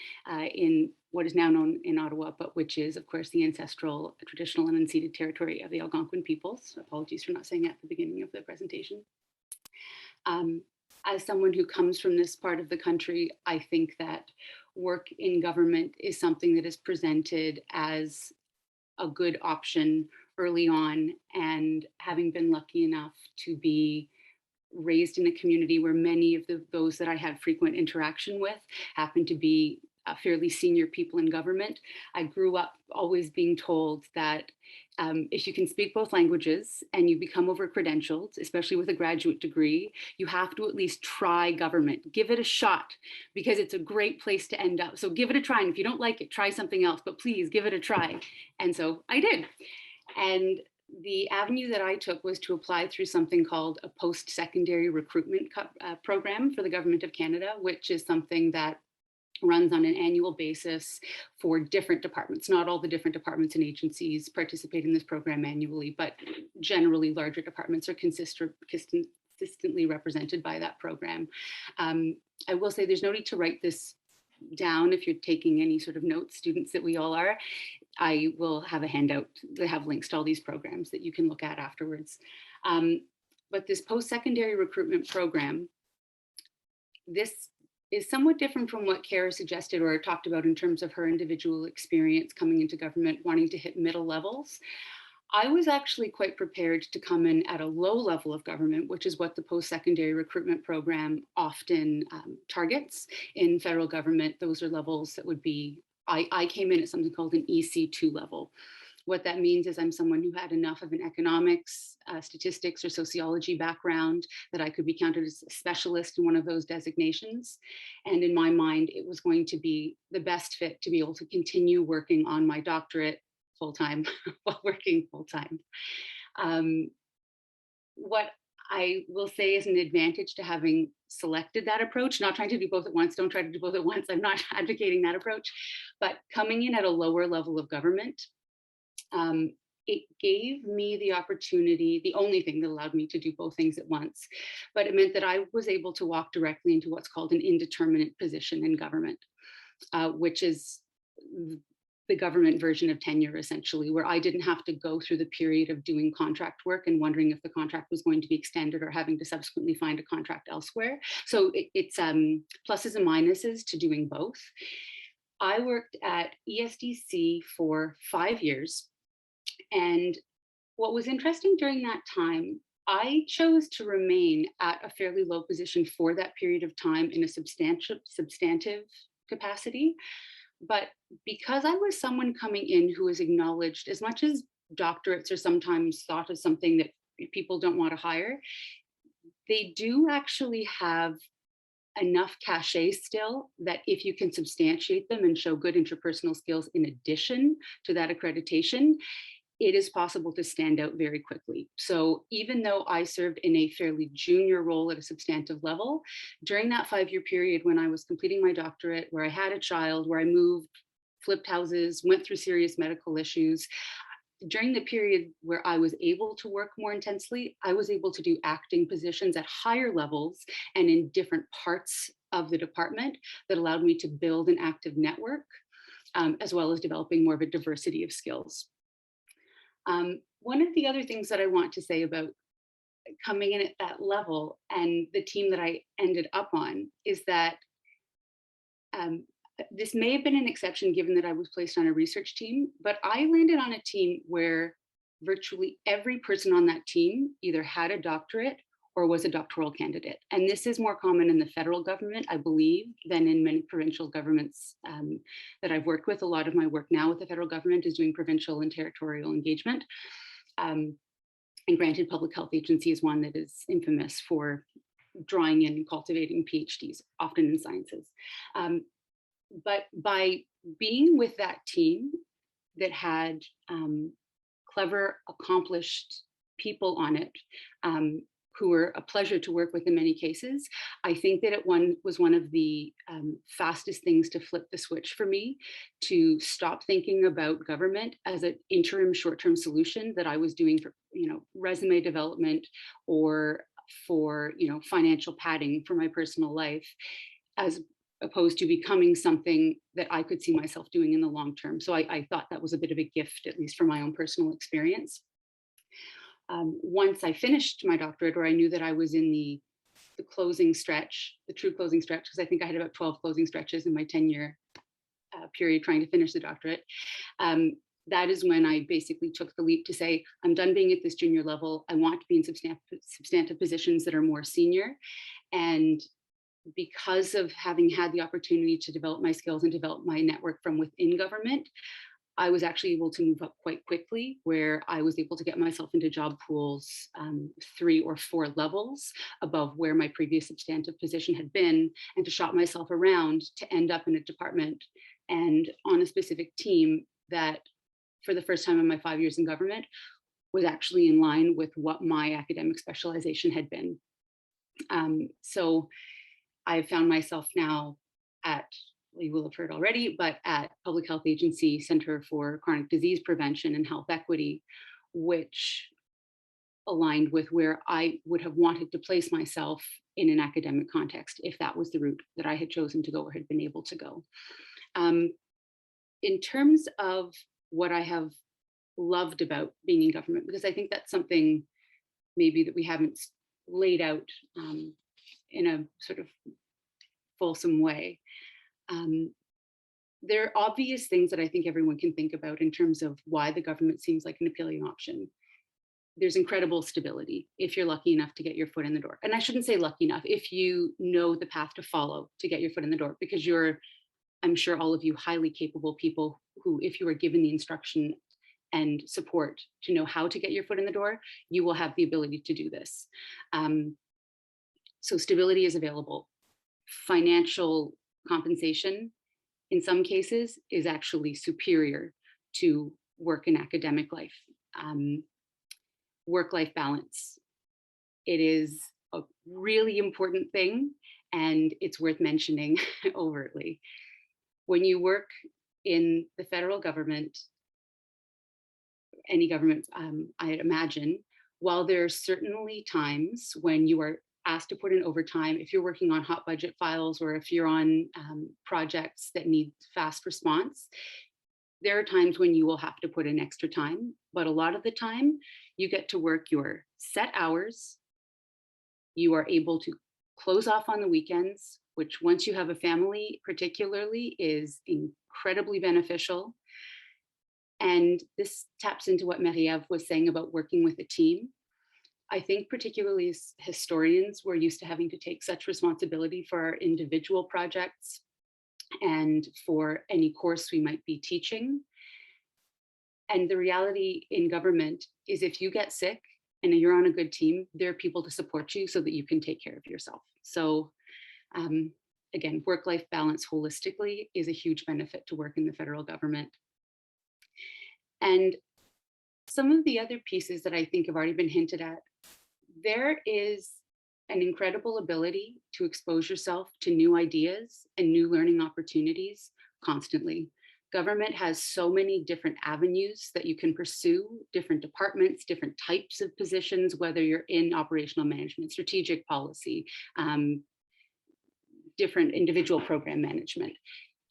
in what is now known in Ottawa, but which is, of course, the ancestral, traditional, and unceded territory of the Algonquin peoples. Apologies for not saying that at the beginning of the presentation. As someone who comes from this part of the country, I think that work in government is something that is presented as a good option early on, and having been lucky enough to be raised in a community where many of those that I had frequent interaction with happened to be fairly senior people in government, I grew up always being told that if you can speak both languages and you become over-credentialed, especially with a graduate degree, you have to at least try government. Give it a shot, because it's a great place to end up. So give it a try, and if you don't like it, try something else, but please give it a try. And so I did. And the avenue that I took was to apply through something called a post-secondary recruitment program for the Government of Canada, which is something that runs on an annual basis for different departments. Not all the different departments and agencies participate in this program annually, but generally larger departments are consistently represented by that program. I will say there's no need to write this down if you're taking any sort of notes, students that we all are. I will have a handout that have links to all these programs that you can look at afterwards. But this post-secondary recruitment program, this is somewhat different from what Kara suggested or talked about in terms of her individual experience coming into government, wanting to hit middle levels. I was actually quite prepared to come in at a low level of government, which is what the post-secondary recruitment program often targets in federal government. Those are levels that would be, I came in at something called an EC2 level. What that means is I'm someone who had enough of an economics, statistics, or sociology background that I could be counted as a specialist in one of those designations. And in my mind, it was going to be the best fit to be able to continue working on my doctorate full-time while working full-time. What I will say is an advantage to having selected that approach, not trying to do both at once, don't try to do both at once, I'm not advocating that approach, but coming in at a lower level of government, it gave me the opportunity, the only thing that allowed me to do both things at once, but it meant that I was able to walk directly into what's called an indeterminate position in government, which is the government version of tenure, essentially, where I didn't have to go through the period of doing contract work and wondering if the contract was going to be extended or having to subsequently find a contract elsewhere. So it's pluses and minuses to doing both. I worked at ESDC for 5 years. And what was interesting during that time, I chose to remain at a fairly low position for that period of time in a substantive capacity. But because I was someone coming in who was acknowledged, as much as doctorates are sometimes thought of something that people don't want to hire, they do actually have enough cachet still that if you can substantiate them and show good interpersonal skills in addition to that accreditation, it is possible to stand out very quickly. So even though I served in a fairly junior role at a substantive level, during that 5-year period when I was completing my doctorate, where I had a child, where I moved, flipped houses, went through serious medical issues, during the period where I was able to work more intensely, I was able to do acting positions at higher levels and in different parts of the department that allowed me to build an active network, as well as developing more of a diversity of skills. One of the other things that I want to say about coming in at that level and the team that I ended up on is that this may have been an exception given that I was placed on a research team, but I landed on a team where virtually every person on that team either had a doctorate or was a doctoral candidate. And this is more common in the federal government, I believe, than in many provincial governments that I've worked with. A lot of my work now with the federal government is doing provincial and territorial engagement. And granted, public health agency is one that is infamous for drawing in and cultivating PhDs, often in sciences. But by being with that team that had clever, accomplished people on it, who were a pleasure to work with in many cases, I think that it was one of the fastest things to flip the switch for me, to stop thinking about government as an interim short-term solution that I was doing for, resume development or for, financial padding for my personal life, as opposed to becoming something that I could see myself doing in the long term. So I thought that was a bit of a gift, at least from my own personal experience. Once I finished my doctorate, or I knew that I was in the closing stretch, the true closing stretch, because I think I had about 12 closing stretches in my 10-year period trying to finish the doctorate. That is when I basically took the leap to say, I'm done being at this junior level. I want to be in substantive positions that are more senior. And because of having had the opportunity to develop my skills and develop my network from within government, I was actually able to move up quite quickly, where I was able to get myself into job pools 3 or 4 levels above where my previous substantive position had been, and to shop myself around to end up in a department and on a specific team that, for the first time in my 5 years in government, was actually in line with what my academic specialization had been. So I've found myself now at, you will have heard already, but at Public Health Agency Center for Chronic Disease Prevention and Health Equity, which aligned with where I would have wanted to place myself in an academic context if that was the route that I had chosen to go or had been able to go. In terms of what I have loved about being in government, because I think that's something maybe that we haven't laid out in a sort of fulsome way. There are obvious things that I think everyone can think about in terms of why the government seems like an appealing option. There's incredible stability if you're lucky enough to get your foot in the door. And I shouldn't say lucky enough, if you know the path to follow to get your foot in the door, because you're, I'm sure all of you, highly capable people who, if you are given the instruction and support to know how to get your foot in the door, you will have the ability to do this. So stability is available. Financial compensation, in some cases, is actually superior to work and academic life. Work-life balance. It is a really important thing, and it's worth mentioning overtly. When you work in the federal government, any government, I'd imagine, while there are certainly times when you are asked to put in overtime, if you're working on hot budget files or if you're on projects that need fast response, there are times when you will have to put in extra time, but a lot of the time you get to work your set hours. You are able to close off on the weekends, which once you have a family particularly is incredibly beneficial. And this taps into what Marie-Ève was saying about working with a team. I think particularly as historians, we're used to having to take such responsibility for our individual projects and for any course we might be teaching. And the reality in government is if you get sick and you're on a good team, there are people to support you so that you can take care of yourself. So again, work-life balance holistically is a huge benefit to work in the federal government. And some of the other pieces that I think have already been hinted at, there is an incredible ability to expose yourself to new ideas and new learning opportunities constantly. Government has so many different avenues that you can pursue, different departments, different types of positions, whether you're in operational management, strategic policy, different individual program management.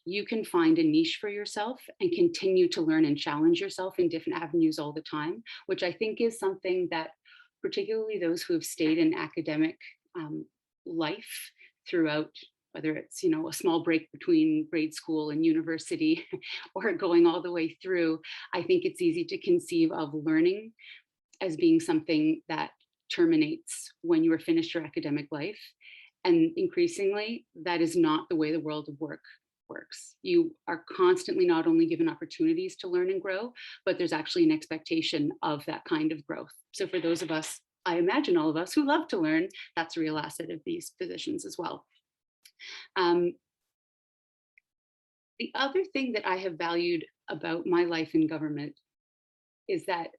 You can find a niche for yourself and continue to learn and challenge yourself in different avenues all the time, which I think is something that particularly those who have stayed in academic life throughout, whether it's, you know, a small break between grade school and university or going all the way through, I think it's easy to conceive of learning as being something that terminates when you are finished your academic life. And increasingly, that is not the way the world of work works. You are constantly not only given opportunities to learn and grow, but there's actually an expectation of that kind of growth. So for those of us, I imagine all of us who love to learn, that's a real asset of these positions as well. The other thing that I have valued about my life in government is that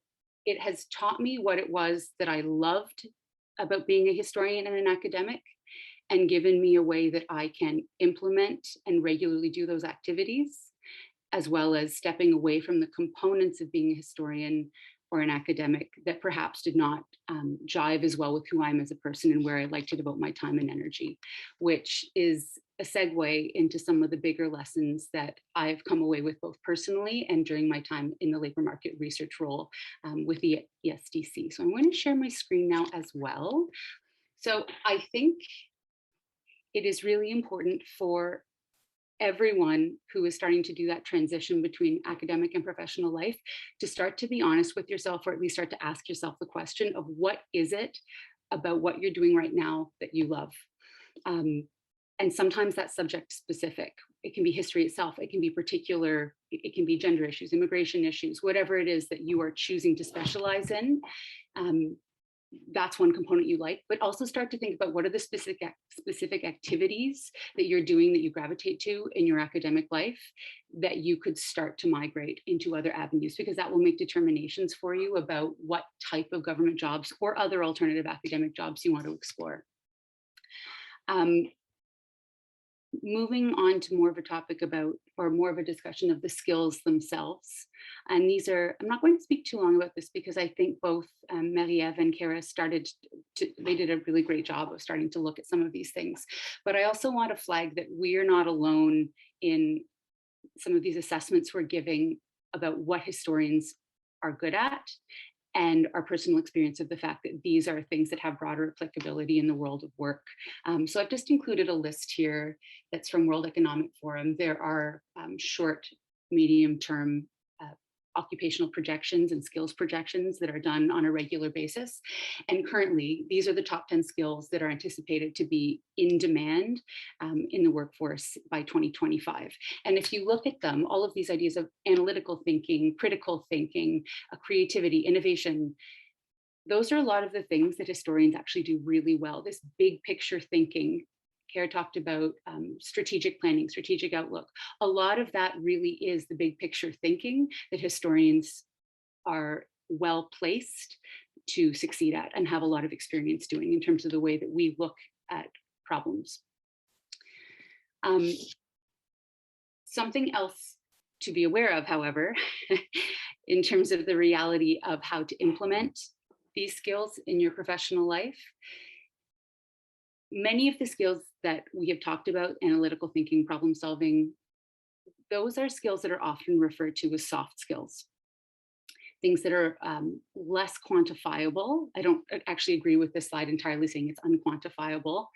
it has taught me what it was that I loved about being a historian and an academic, and given me a way that I can implement and regularly do those activities, as well as stepping away from the components of being a historian or an academic that perhaps did not jive as well with who I am as a person and where I'd like to devote my time and energy, which is a segue into some of the bigger lessons that I've come away with both personally and during my time in the labor market research role with the ESDC. So I'm going to share my screen now as well. So I think it is really important for everyone who is starting to do that transition between academic and professional life to start to be honest with yourself, or at least start to ask yourself the question of what is it about what you're doing right now that you love? And sometimes that's subject specific. It can be history itself. It can be particular, it can be gender issues, immigration issues, whatever it is that you are choosing to specialize in. That's one component you like, but also start to think about what are the specific activities that you're doing that you gravitate to in your academic life that you could start to migrate into other avenues, because that will make determinations for you about what type of government jobs or other alternative academic jobs you want to explore. Moving on to more of a topic about, or more of a discussion of the skills themselves. And these are, I'm not going to speak too long about this because I think both Marie-Ève and Kara they did a really great job of starting to look at some of these things. But I also want to flag that we are not alone in some of these assessments we're giving about what historians are good at, and our personal experience of the fact that these are things that have broader applicability in the world of work. So I've just included a list here that's from World Economic Forum. There are short, medium-term occupational projections and skills projections that are done on a regular basis. And currently, these are the top 10 skills that are anticipated to be in demand in the workforce by 2025. And if you look at them, all of these ideas of analytical thinking, critical thinking, creativity, innovation, those are a lot of the things that historians actually do really well. This big picture thinking, Kara talked about strategic planning, strategic outlook. A lot of that really is the big picture thinking that historians are well placed to succeed at and have a lot of experience doing in terms of the way that we look at problems. Something else to be aware of, however, in terms of the reality of how to implement these skills in your professional life, many of the skills that we have talked about, analytical thinking, problem solving, those are skills that are often referred to as soft skills. Things that are less quantifiable. I don't actually agree with this slide entirely saying it's unquantifiable.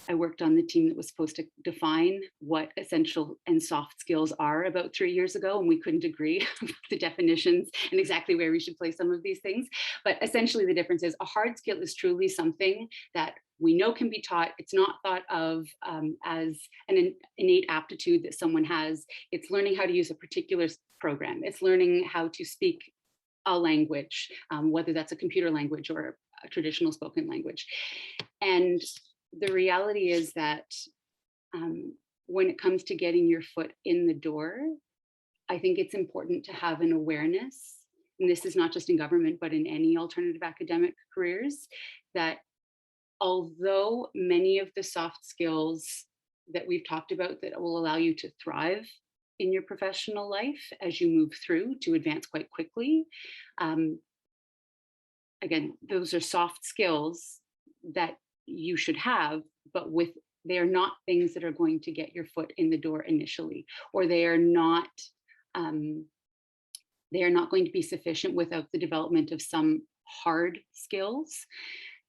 I worked on the team that was supposed to define what essential and soft skills are about 3 years ago, and we couldn't agree about the definitions and exactly where we should place some of these things. But essentially the difference is a hard skill is truly something that we know can be taught. It's not thought of as an innate aptitude that someone has. It's learning how to use a particular program. It's learning how to speak a language, whether that's a computer language or a traditional spoken language. And the reality is that when it comes to getting your foot in the door, I think it's important to have an awareness, and this is not just in government, but in any alternative academic careers, that although many of the soft skills that we've talked about that will allow you to thrive in your professional life as you move through to advance quite quickly, again, those are soft skills that you should have, but they are not things that are going to get your foot in the door initially, or they are not going to be sufficient without the development of some hard skills.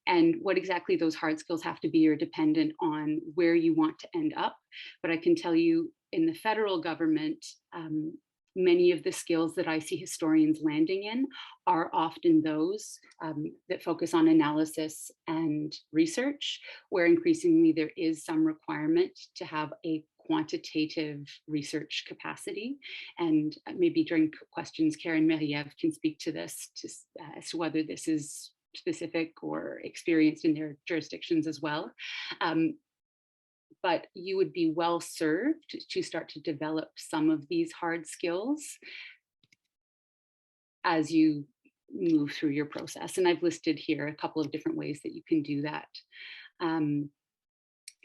And what exactly those hard skills have to be are dependent on where you want to end up. But I can tell you in the federal government, many of the skills that I see historians landing in are often those that focus on analysis and research, where increasingly there is some requirement to have a quantitative research capacity. And maybe during questions, Karen Meriev can speak to this as to whether this is specific or experienced in their jurisdictions as well. But you would be well served to start to develop some of these hard skills as you move through your process. And I've listed here a couple of different ways that you can do that. And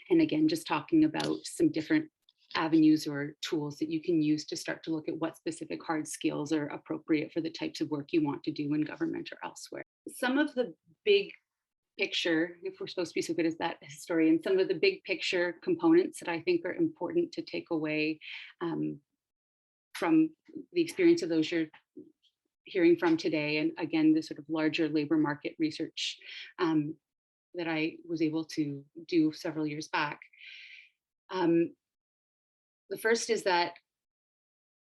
again, just talking about some different avenues or tools that you can use to start to look at what specific hard skills are appropriate for the types of work you want to do in government or elsewhere. Some of the big picture, if we're supposed to be so good as that historian, some of the big picture components that I think are important to take away from the experience of those you're hearing from today, and again, the sort of larger labor market research that I was able to do several years back. The first is that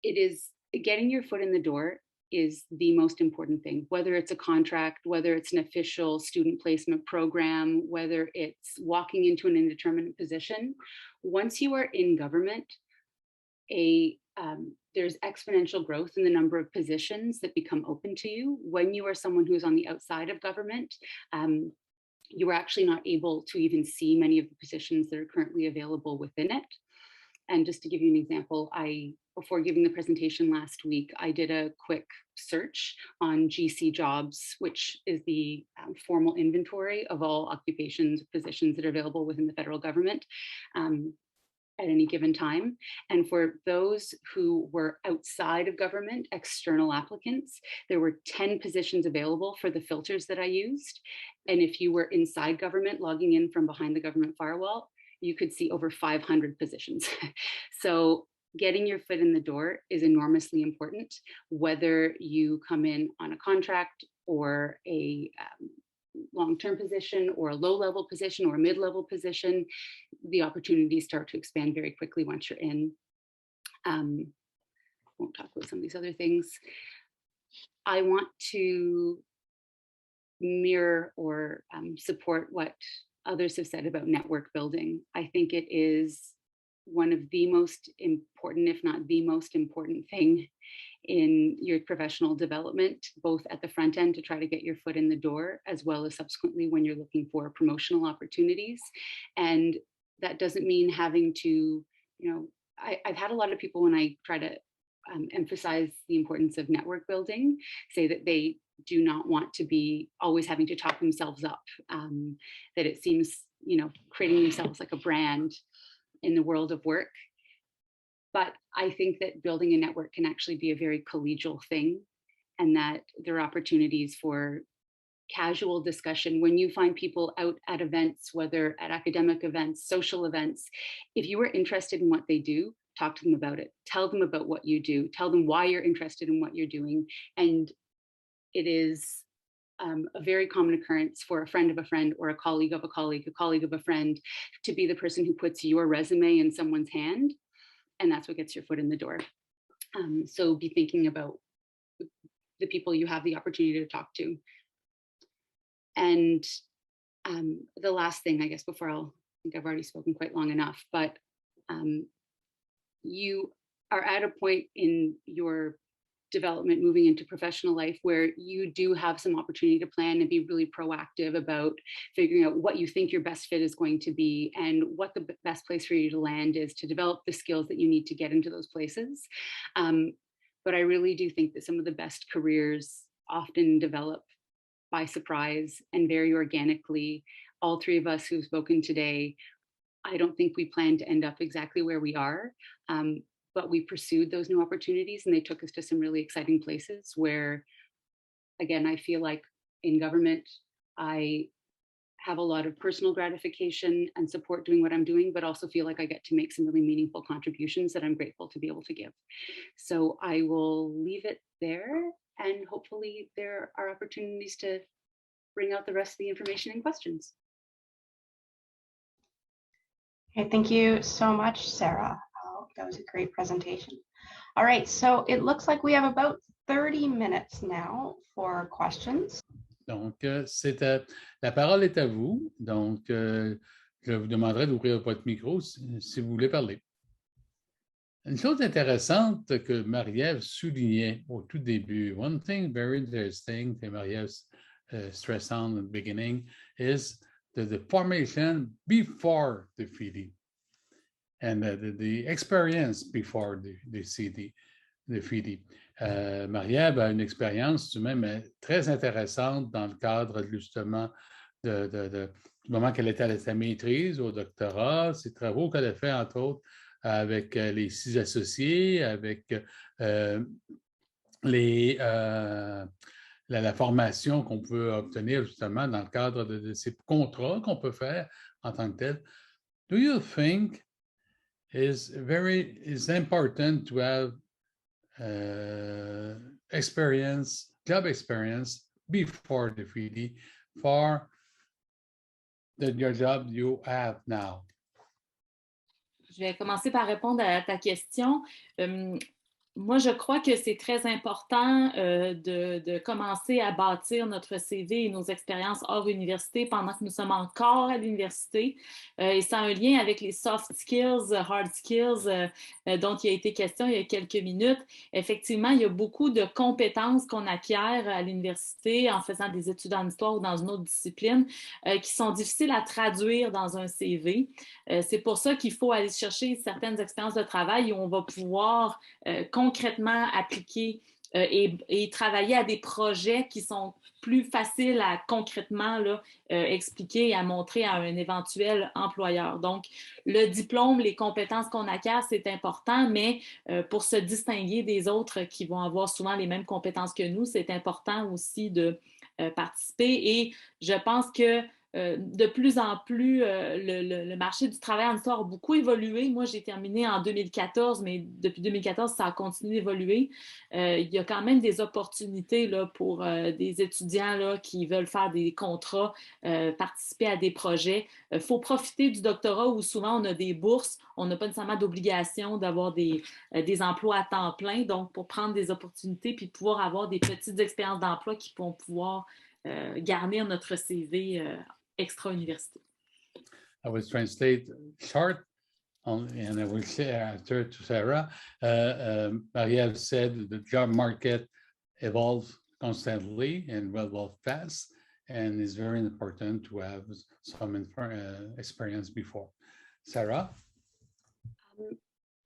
it is getting your foot in the door is the most important thing, whether it's a contract, whether it's an official student placement program, whether it's walking into an indeterminate position. Once you are in government, there's exponential growth in the number of positions that become open to you. When you are someone who's on the outside of government, you are actually not able to even see many of the positions that are currently available within it. And just to give you an example, before giving the presentation last week, I did a quick search on GC Jobs, which is the formal inventory of all occupations, positions that are available within the federal government at any given time. And for those who were outside of government, external applicants, there were 10 positions available for the filters that I used. And if you were inside government, logging in from behind the government firewall, you could see over 500 positions. So getting your foot in the door is enormously important, whether you come in on a contract or a long-term position or a low-level position or a mid-level position. The opportunities start to expand very quickly once you're in. Won't talk about some of these other things. I want to mirror or support what others have said about network building. I think it is one of the most important, if not the most important thing in your professional development, both at the front end to try to get your foot in the door, as well as subsequently when you're looking for promotional opportunities. And that doesn't mean having to, I've had a lot of people when I try to emphasize the importance of network building, say that they do not want to be always having to talk themselves up, that it seems, creating themselves like a brand in the world of work. But I think that building a network can actually be a very collegial thing, and that there are opportunities for casual discussion. When you find people out at events, whether at academic events, social events, if you are interested in what they do, talk to them about it. Tell them about what you do. Tell them why you're interested in what you're doing. And it is a very common occurrence for a friend of a friend or a colleague of a colleague of a friend to be the person who puts your resume in someone's hand. And that's what gets your foot in the door. So be thinking about the people you have the opportunity to talk to. And the last thing, I guess, before I think I've already spoken quite long enough, but you are at a point in your development moving into professional life where you do have some opportunity to plan and be really proactive about figuring out what you think your best fit is going to be and what the best place for you to land is to develop the skills that you need to get into those places. But I really do think that some of the best careers often develop by surprise and very organically. All three of us who've spoken today, I don't think we plan to end up exactly where we are. But we pursued those new opportunities and they took us to some really exciting places where, again, I feel like in government, I have a lot of personal gratification and support doing what I'm doing, but also feel like I get to make some really meaningful contributions that I'm grateful to be able to give. So I will leave it there and hopefully there are opportunities to bring out the rest of the information and questions. Okay, thank you so much, Sarah. That was a great presentation. All right, so it looks like we have about 30 minutes now for questions. Donc, la parole est à vous. Donc, je vous demanderai d'ouvrir votre micro si vous voulez parler. Une chose intéressante que Marie-Ève soulignait au tout début, one thing very interesting que Marie-Ève stressed on in the beginning is the formation before the feeding. And the experience before the feeding. Marie-Ève a une expérience même très intéressante dans le cadre justement du moment qu'elle était à sa maîtrise, au doctorat, ces travaux qu'elle a fait entre autres avec les 6 associés, avec la formation qu'on peut obtenir justement dans le cadre de ces contrats qu'on peut faire en tant que tel. Do you think it's important to have job experience before the 3D for your job you have now? Je vais commencer par répondre à ta question. Moi, je crois que c'est très important de commencer à bâtir notre CV et nos expériences hors université pendant que nous sommes encore à l'université. Et ça a un lien avec les soft skills, hard skills dont il a été question il y a quelques minutes. Effectivement, il y a beaucoup de compétences qu'on acquiert à l'université en faisant des études en histoire ou dans une autre discipline qui sont difficiles à traduire dans un CV. C'est pour ça qu'il faut aller chercher certaines expériences de travail où on va pouvoir concrètement appliquer et travailler à des projets qui sont plus faciles à concrètement expliquer et à montrer à un éventuel employeur. Donc, le diplôme, les compétences qu'on acquiert, c'est important, mais pour se distinguer des autres qui vont avoir souvent les mêmes compétences que nous, c'est important aussi de participer. Et je pense que de plus en plus, le marché du travail en histoire a beaucoup évolué. Moi, j'ai terminé en 2014, mais depuis 2014, ça a continué d'évoluer. Il y a quand même des opportunités là, pour des étudiants là, qui veulent faire des contrats, participer à des projets. Il faut profiter du doctorat où souvent on a des bourses. On n'a pas nécessairement d'obligation d'avoir des emplois à temps plein. Donc, pour prendre des opportunités puis pouvoir avoir des petites expériences d'emploi qui vont pouvoir garnir notre CV extra-université. I will translate short, and I will say after to Sarah. Marie-Ève said the job market evolves constantly and well fast, and it's very important to have some experience before. Sarah?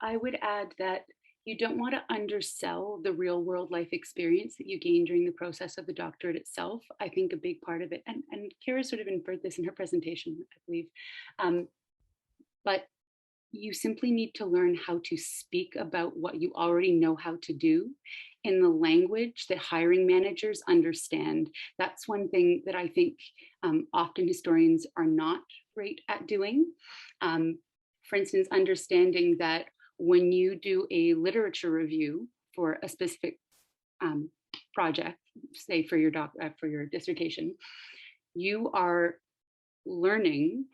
I would add that you don't want to undersell the real world life experience that you gain during the process of the doctorate itself. I think a big part of it, and Kara sort of inferred this in her presentation, I believe, but you simply need to learn how to speak about what you already know how to do in the language that hiring managers understand. That's one thing that I think often historians are not great at doing. For instance, understanding that when you do a literature review for a specific project, say for your dissertation, you are learning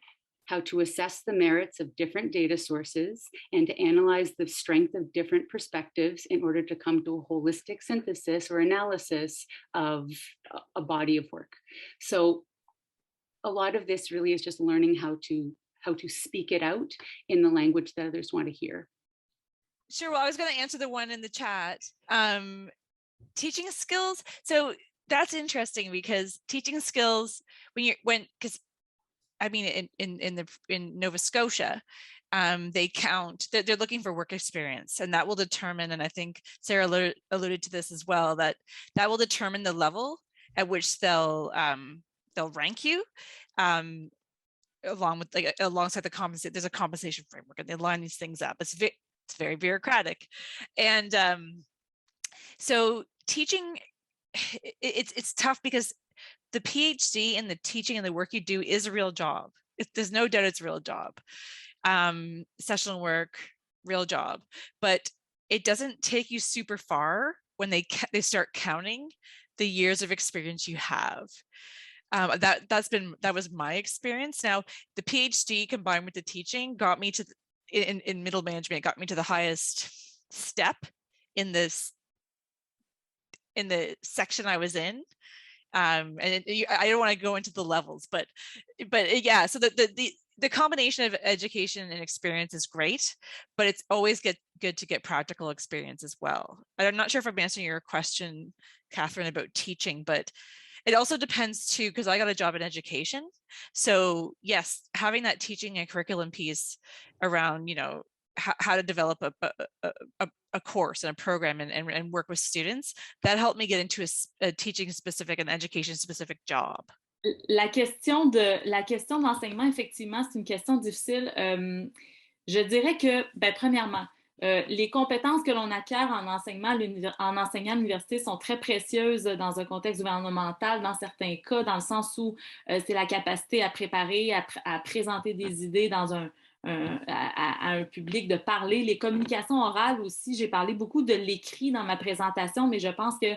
how to assess the merits of different data sources and to analyze the strength of different perspectives in order to come to a holistic synthesis or analysis of a body of work. So a lot of this really is just learning how to speak it out in the language that others want to hear. Sure. Well, I was going to answer the one in the chat. Teaching skills. So that's interesting because teaching skills because I mean, in Nova Scotia, they count, they're looking for work experience, and that will determine, and I think Sarah alluded to this as well, that will determine the level at which they'll rank you, along with alongside the compensation. There's a compensation framework, and they line these things up. It's very bureaucratic, and so teaching, it's tough because the PhD and the teaching and the work you do is a real job. There's no doubt it's a real job. Sessional work, real job, but it doesn't take you super far when they start counting the years of experience you have. That was my experience. Now, the PhD combined with the teaching got me to in middle management, got me to the highest step in the section I was in. And I don't want to go into the levels, but yeah, so the combination of education and experience is great, but it's always good to get practical experience as well. I'm not sure if I'm answering your question, Catherine, about teaching, but it also depends too, because I got a job in education. So yes, having that teaching and curriculum piece around, how to develop a course and a program and work with students, that helped me get into a teaching specific and education specific job. La question d'enseignement, effectivement, c'est une question difficile. Je dirais que, premièrement, les compétences que l'on acquiert en enseignant à l'université sont très précieuses dans un contexte gouvernemental, dans certains cas, dans le sens où c'est la capacité à préparer, à présenter des idées dans à un public, de parler. Les communications orales aussi, j'ai parlé beaucoup de l'écrit dans ma présentation, mais je pense que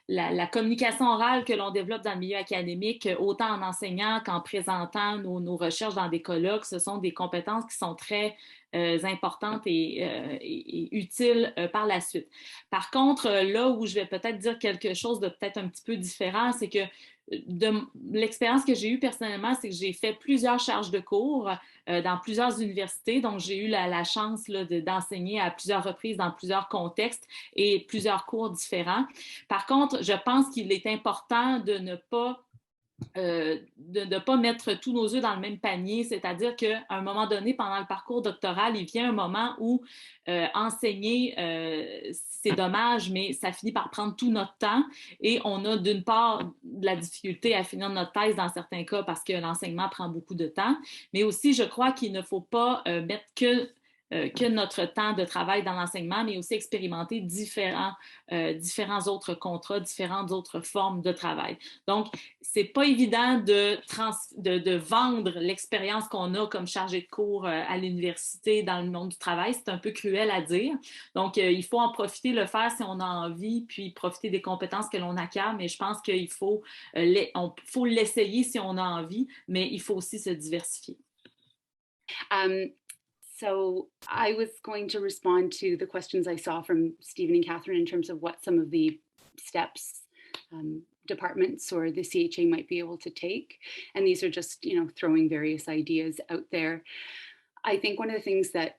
la communication orale que l'on développe dans le milieu académique, autant en enseignant qu'en présentant nos recherches dans des colloques, ce sont des compétences qui sont très importantes et utiles par la suite. Par contre, là où je vais peut-être dire quelque chose de peut-être un petit peu différent, c'est que de l'expérience que j'ai eue personnellement, c'est que j'ai fait plusieurs charges de cours dans plusieurs universités. Donc, j'ai eu la chance d'enseigner à plusieurs reprises dans plusieurs contextes et plusieurs cours différents. Par contre, je pense qu'il est important de ne pas mettre tous nos œufs dans le même panier, c'est-à-dire qu'à un moment donné, pendant le parcours doctoral, il vient un moment où enseigner, c'est dommage, mais ça finit par prendre tout notre temps et on a d'une part de la difficulté à finir notre thèse dans certains cas parce que l'enseignement prend beaucoup de temps, mais aussi je crois qu'il ne faut pas mettre que notre temps de travail dans l'enseignement, mais aussi expérimenter différents autres contrats, différentes autres formes de travail. Donc, c'est pas évident de vendre l'expérience qu'on a comme chargé de cours à l'université dans le monde du travail. C'est un peu cruel à dire. Donc, il faut en profiter, le faire si on a envie, puis profiter des compétences que l'on acquiert, mais je pense qu'il faut l'essayer si on a envie, mais il faut aussi se diversifier. So I was going to respond to the questions I saw from Stephen and Catherine in terms of what some of the steps departments or the CHA might be able to take. And these are just, throwing various ideas out there. I think one of the things that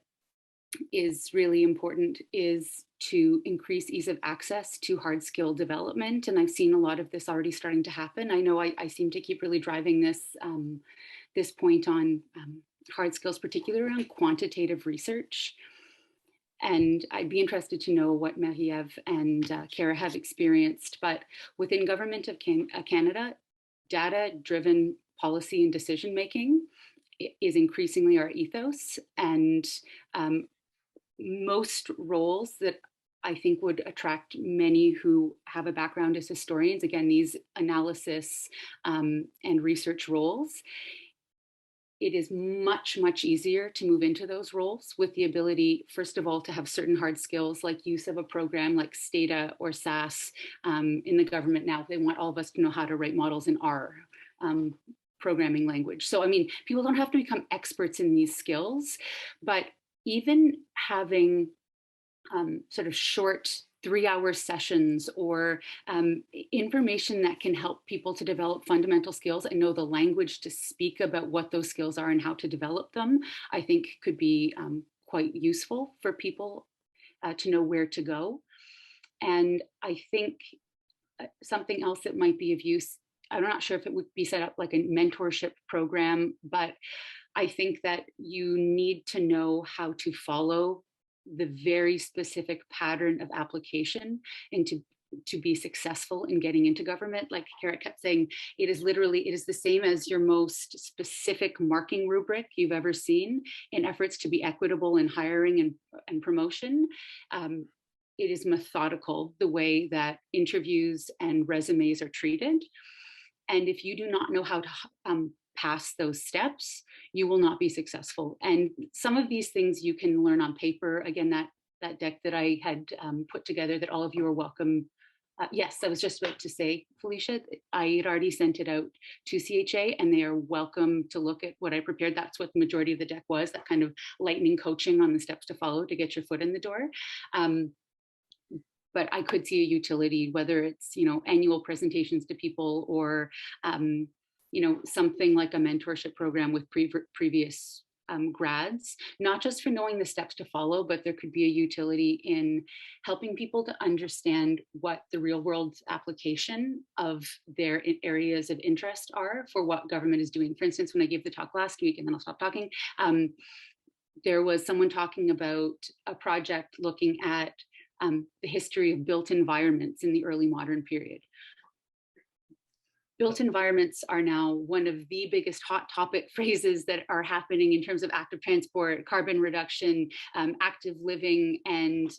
is really important is to increase ease of access to hard skill development. And I've seen a lot of this already starting to happen. I know I seem to keep really driving this point on hard skills, particularly around quantitative research. And I'd be interested to know what Marie-Ève and Kara have experienced. But within Government of Canada, data-driven policy and decision-making is increasingly our ethos. And most roles that I think would attract many who have a background as historians, again, these analysis and research roles, it is much, much easier to move into those roles with the ability, first of all, to have certain hard skills like use of a program like Stata or SAS in the government. Now they want all of us to know how to write models in R programming language. So, I mean, people don't have to become experts in these skills, but even having sort of short 3-hour sessions or information that can help people to develop fundamental skills and know the language to speak about what those skills are and how to develop them, I think could be quite useful for people to know where to go. And I think something else that might be of use, I'm not sure if it would be set up like a mentorship program, but I think that you need to know how to follow the very specific pattern of application and to be successful in getting into government. Like Kara kept saying, it is the same as your most specific marking rubric you've ever seen in efforts to be equitable in hiring and promotion. It is methodical the way that interviews and resumes are treated. And if you do not know how to pass those steps, you will not be successful. And some of these things you can learn on paper. Again, that deck that I had put together that all of you are welcome. Yes, I was just about to say, Felicia, I had already sent it out to CHA and they are welcome to look at what I prepared. That's what the majority of the deck was, that kind of lightning coaching on the steps to follow to get your foot in the door. But I could see a utility, whether it's, annual presentations to people or, something like a mentorship program with previous grads, not just for knowing the steps to follow, but there could be a utility in helping people to understand what the real world application of their areas of interest are for what government is doing. For instance, when I gave the talk last week, and then I'll stop talking, there was someone talking about a project looking at the history of built environments in the early modern period. Built environments are now one of the biggest hot topic phrases that are happening in terms of active transport, carbon reduction, active living, and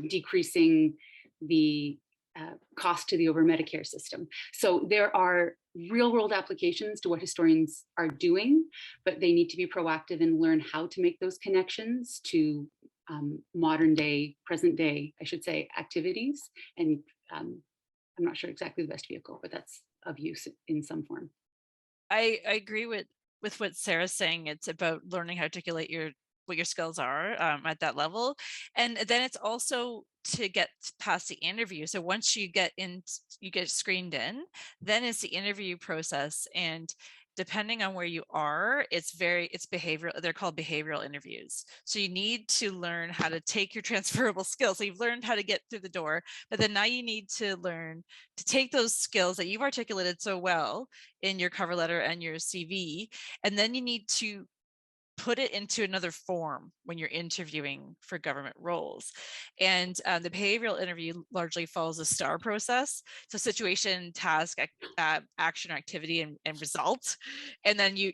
decreasing the cost to the over Medicare system. So there are real world applications to what historians are doing, but they need to be proactive and learn how to make those connections to modern day, present day, I should say, activities. And I'm not sure exactly the best vehicle, but that's of use in some form. I agree with what Sarah's saying. It's about learning how to articulate what your skills are at that level. And then it's also to get past the interview. So once you get screened in, then it's the interview process. And depending on where you are, it's behavioral. They're called behavioral interviews. So you need to learn how to take your transferable skills. So you've learned how to get through the door, but then now you need to learn to take those skills that you've articulated so well in your cover letter and your CV, and then you need to put it into another form when you're interviewing for government roles. And the behavioral interview largely follows a STAR process. So situation, task, action, or activity, and result. And then you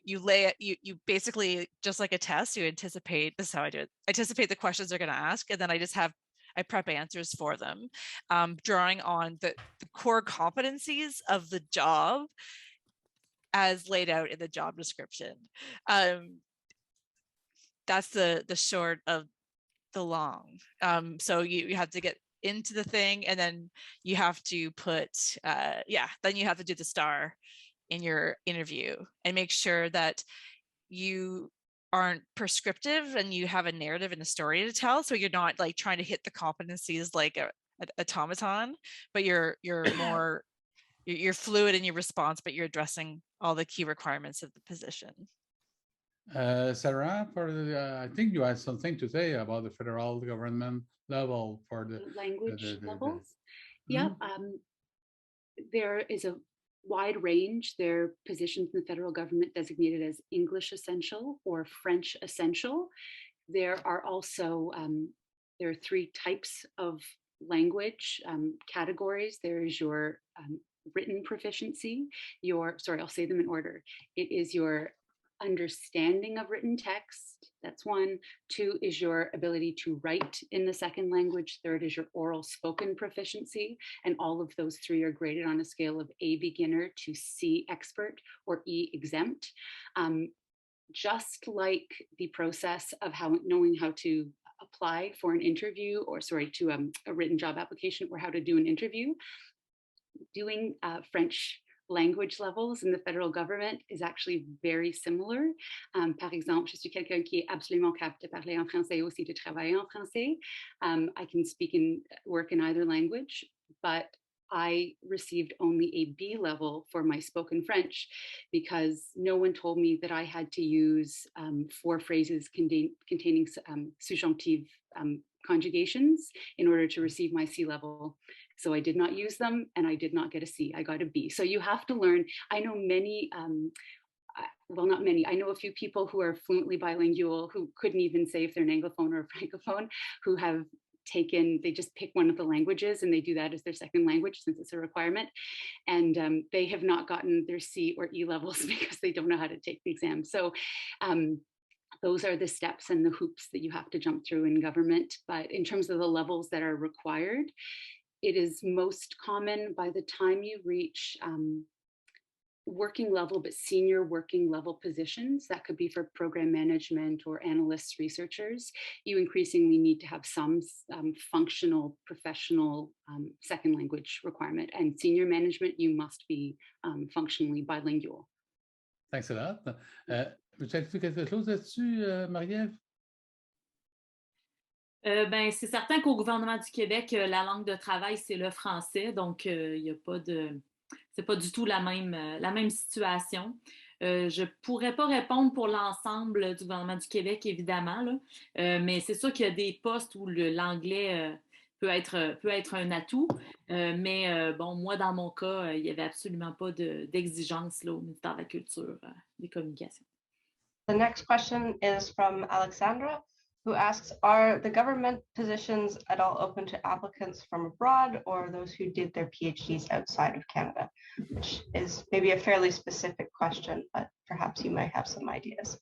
basically, just like a test, you anticipate, this is how I do it, anticipate the questions they're going to ask. And then I prep answers for them, drawing on the core competencies of the job as laid out in the job description. That's the short of the long. So you have to get into the thing, and then you have to put, then you have to do the STAR in your interview and make sure that you aren't prescriptive and you have a narrative and a story to tell. So you're not like trying to hit the competencies like a automaton, but you're more, you're fluid in your response, but you're addressing all the key requirements of the position. Sarah, I think you had something to say about the federal government level for the language levels. Yeah, there is a wide range. There are positions in the federal government designated as English essential or French essential. There are also there are 3 types of language categories. There is your written proficiency. I'll say them in order. It is your understanding of written text. That's one. Two is your ability to write in the second language. Third is your oral spoken proficiency. And all of those three are graded on a scale of A beginner to C expert or E exempt. Just like the process of knowing how to apply for an interview, or to a written job application, or how to do an interview, doing French language levels in the federal government is actually very similar. Par exemple, je suis quelqu'un qui est absolument capable de parler en français et aussi de travailler en français. I can speak and work in either language, but I received only a B level for my spoken French because no one told me that I had to use 4 phrases containing subjunctive conjugations in order to receive my C level. So I did not use them and I did not get a C, I got a B. So you have to learn. I know many, well, not many, I know a few people who are fluently bilingual who couldn't even say if they're an Anglophone or a Francophone, who have they just pick one of the languages and they do that as their second language since it's a requirement. And they have not gotten their C or E levels because they don't know how to take the exam. So those are the steps and the hoops that you have to jump through in government. But in terms of the levels that are required, it is most common by the time you reach working level, but senior working level positions. That could be for program management or analysts, researchers. You increasingly need to have some functional, professional second language requirement. And senior management, you must be functionally bilingual. Thanks a lot. Veux-tu ajouter quelque chose là-dessus, Marie-Ève? Ben, c'est certain qu'au gouvernement du Québec, la langue de travail, c'est le français. Donc, il n'y a pas de... C'est pas du tout la même situation. Je pourrais pas répondre pour l'ensemble du gouvernement du Québec, évidemment, là. Mais c'est sûr qu'il y a des postes où l'anglais peut être un atout. Mais bon, moi, dans mon cas, il n'y avait absolument pas d'exigence là, au ministère de la Culture, des communications. The next question is from Alexandra, who asks, are the government positions at all open to applicants from abroad or those who did their PhDs outside of Canada? Which is maybe a fairly specific question, but perhaps you might have some ideas.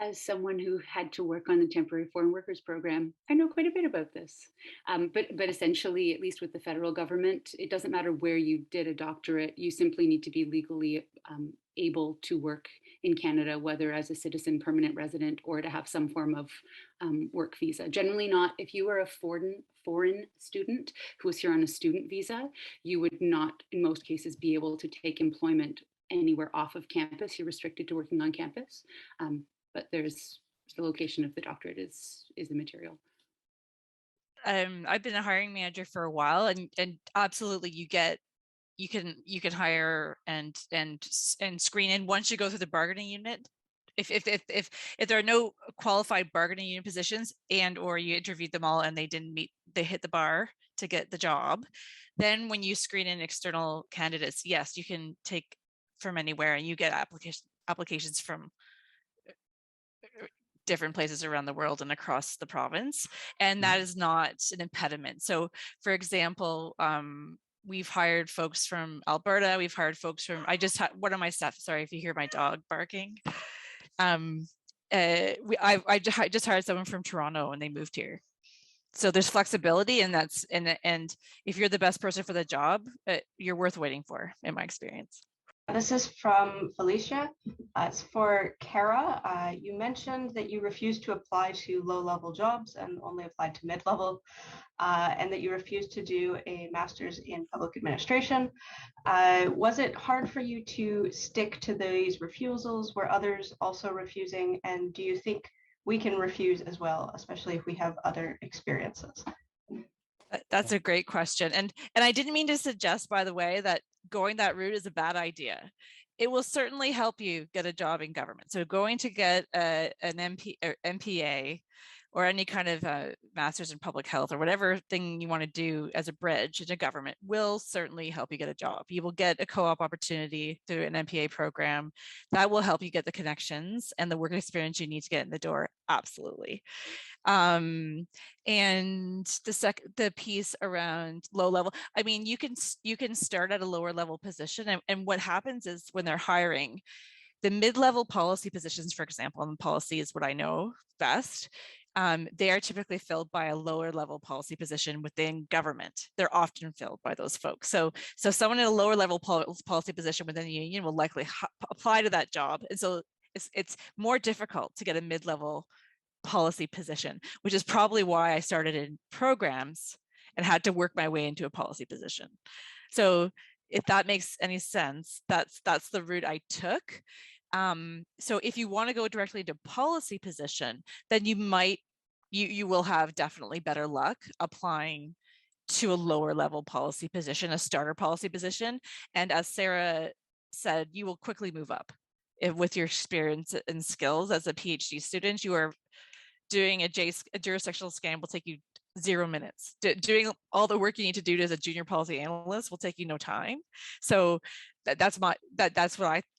As someone who had to work on the temporary foreign workers program, I know quite a bit about this. But essentially, at least with the federal government, it doesn't matter where you did a doctorate, you simply need to be legally able to work in Canada, whether as a citizen, permanent resident, or to have some form of work visa. Generally not, if you are a foreign student who is here on a student visa, you would not, in most cases, be able to take employment anywhere off of campus. You're restricted to working on campus. But there's the location of the doctorate is the material. I've been a hiring manager for a while, and absolutely you can hire and screen in once you go through the bargaining unit. If there are no qualified bargaining unit positions and or you interviewed them all and they hit the bar to get the job, then when you screen in external candidates, yes, you can take from anywhere and you get applications from different places around the world and across the province, and that is not an impediment. So for example, we've hired folks from Alberta, we've hired folks from, I just had one of my staff, sorry if you hear my dog barking, I just hired someone from Toronto and they moved here. So there's flexibility, and and if you're the best person for the job, you're worth waiting for, in my experience. This is from Felicia. It's for Kara. You mentioned that you refused to apply to low-level jobs and only applied to mid-level, and that you refused to do a master's in public administration. Was it hard for you to stick to these refusals? Were others also refusing? And do you think we can refuse as well, especially if we have other experiences? That's a great question. And I didn't mean to suggest, by the way, that going that route is a bad idea. It will certainly help you get a job in government. So going to get an MPA or any kind of master's in public health or whatever thing you want to do as a bridge into government will certainly help you get a job. You will get a co-op opportunity through an MPA program that will help you get the connections and the work experience you need to get in the door. Absolutely. And the piece around low level, I mean, you can start at a lower level position, and what happens is when they're hiring, The mid-level policy positions, for example, and policy is what I know best, they are typically filled by a lower level policy position within government. They're often filled by those folks. So someone in a lower level policy position within the union will likely apply to that job. And so it's more difficult to get a mid-level policy position, which is probably why I started in programs and had to work my way into a policy position. So if that makes any sense, that's the route I took. So if you want to go directly to policy position, then you will have definitely better luck applying to a lower level policy position, a starter policy position. And as Sarah said, you will quickly move up with your experience and skills as a PhD student. You are doing a jurisdictional scan will take you 0 minutes. Doing all the work you need to do as a junior policy analyst will take you no time. So that's what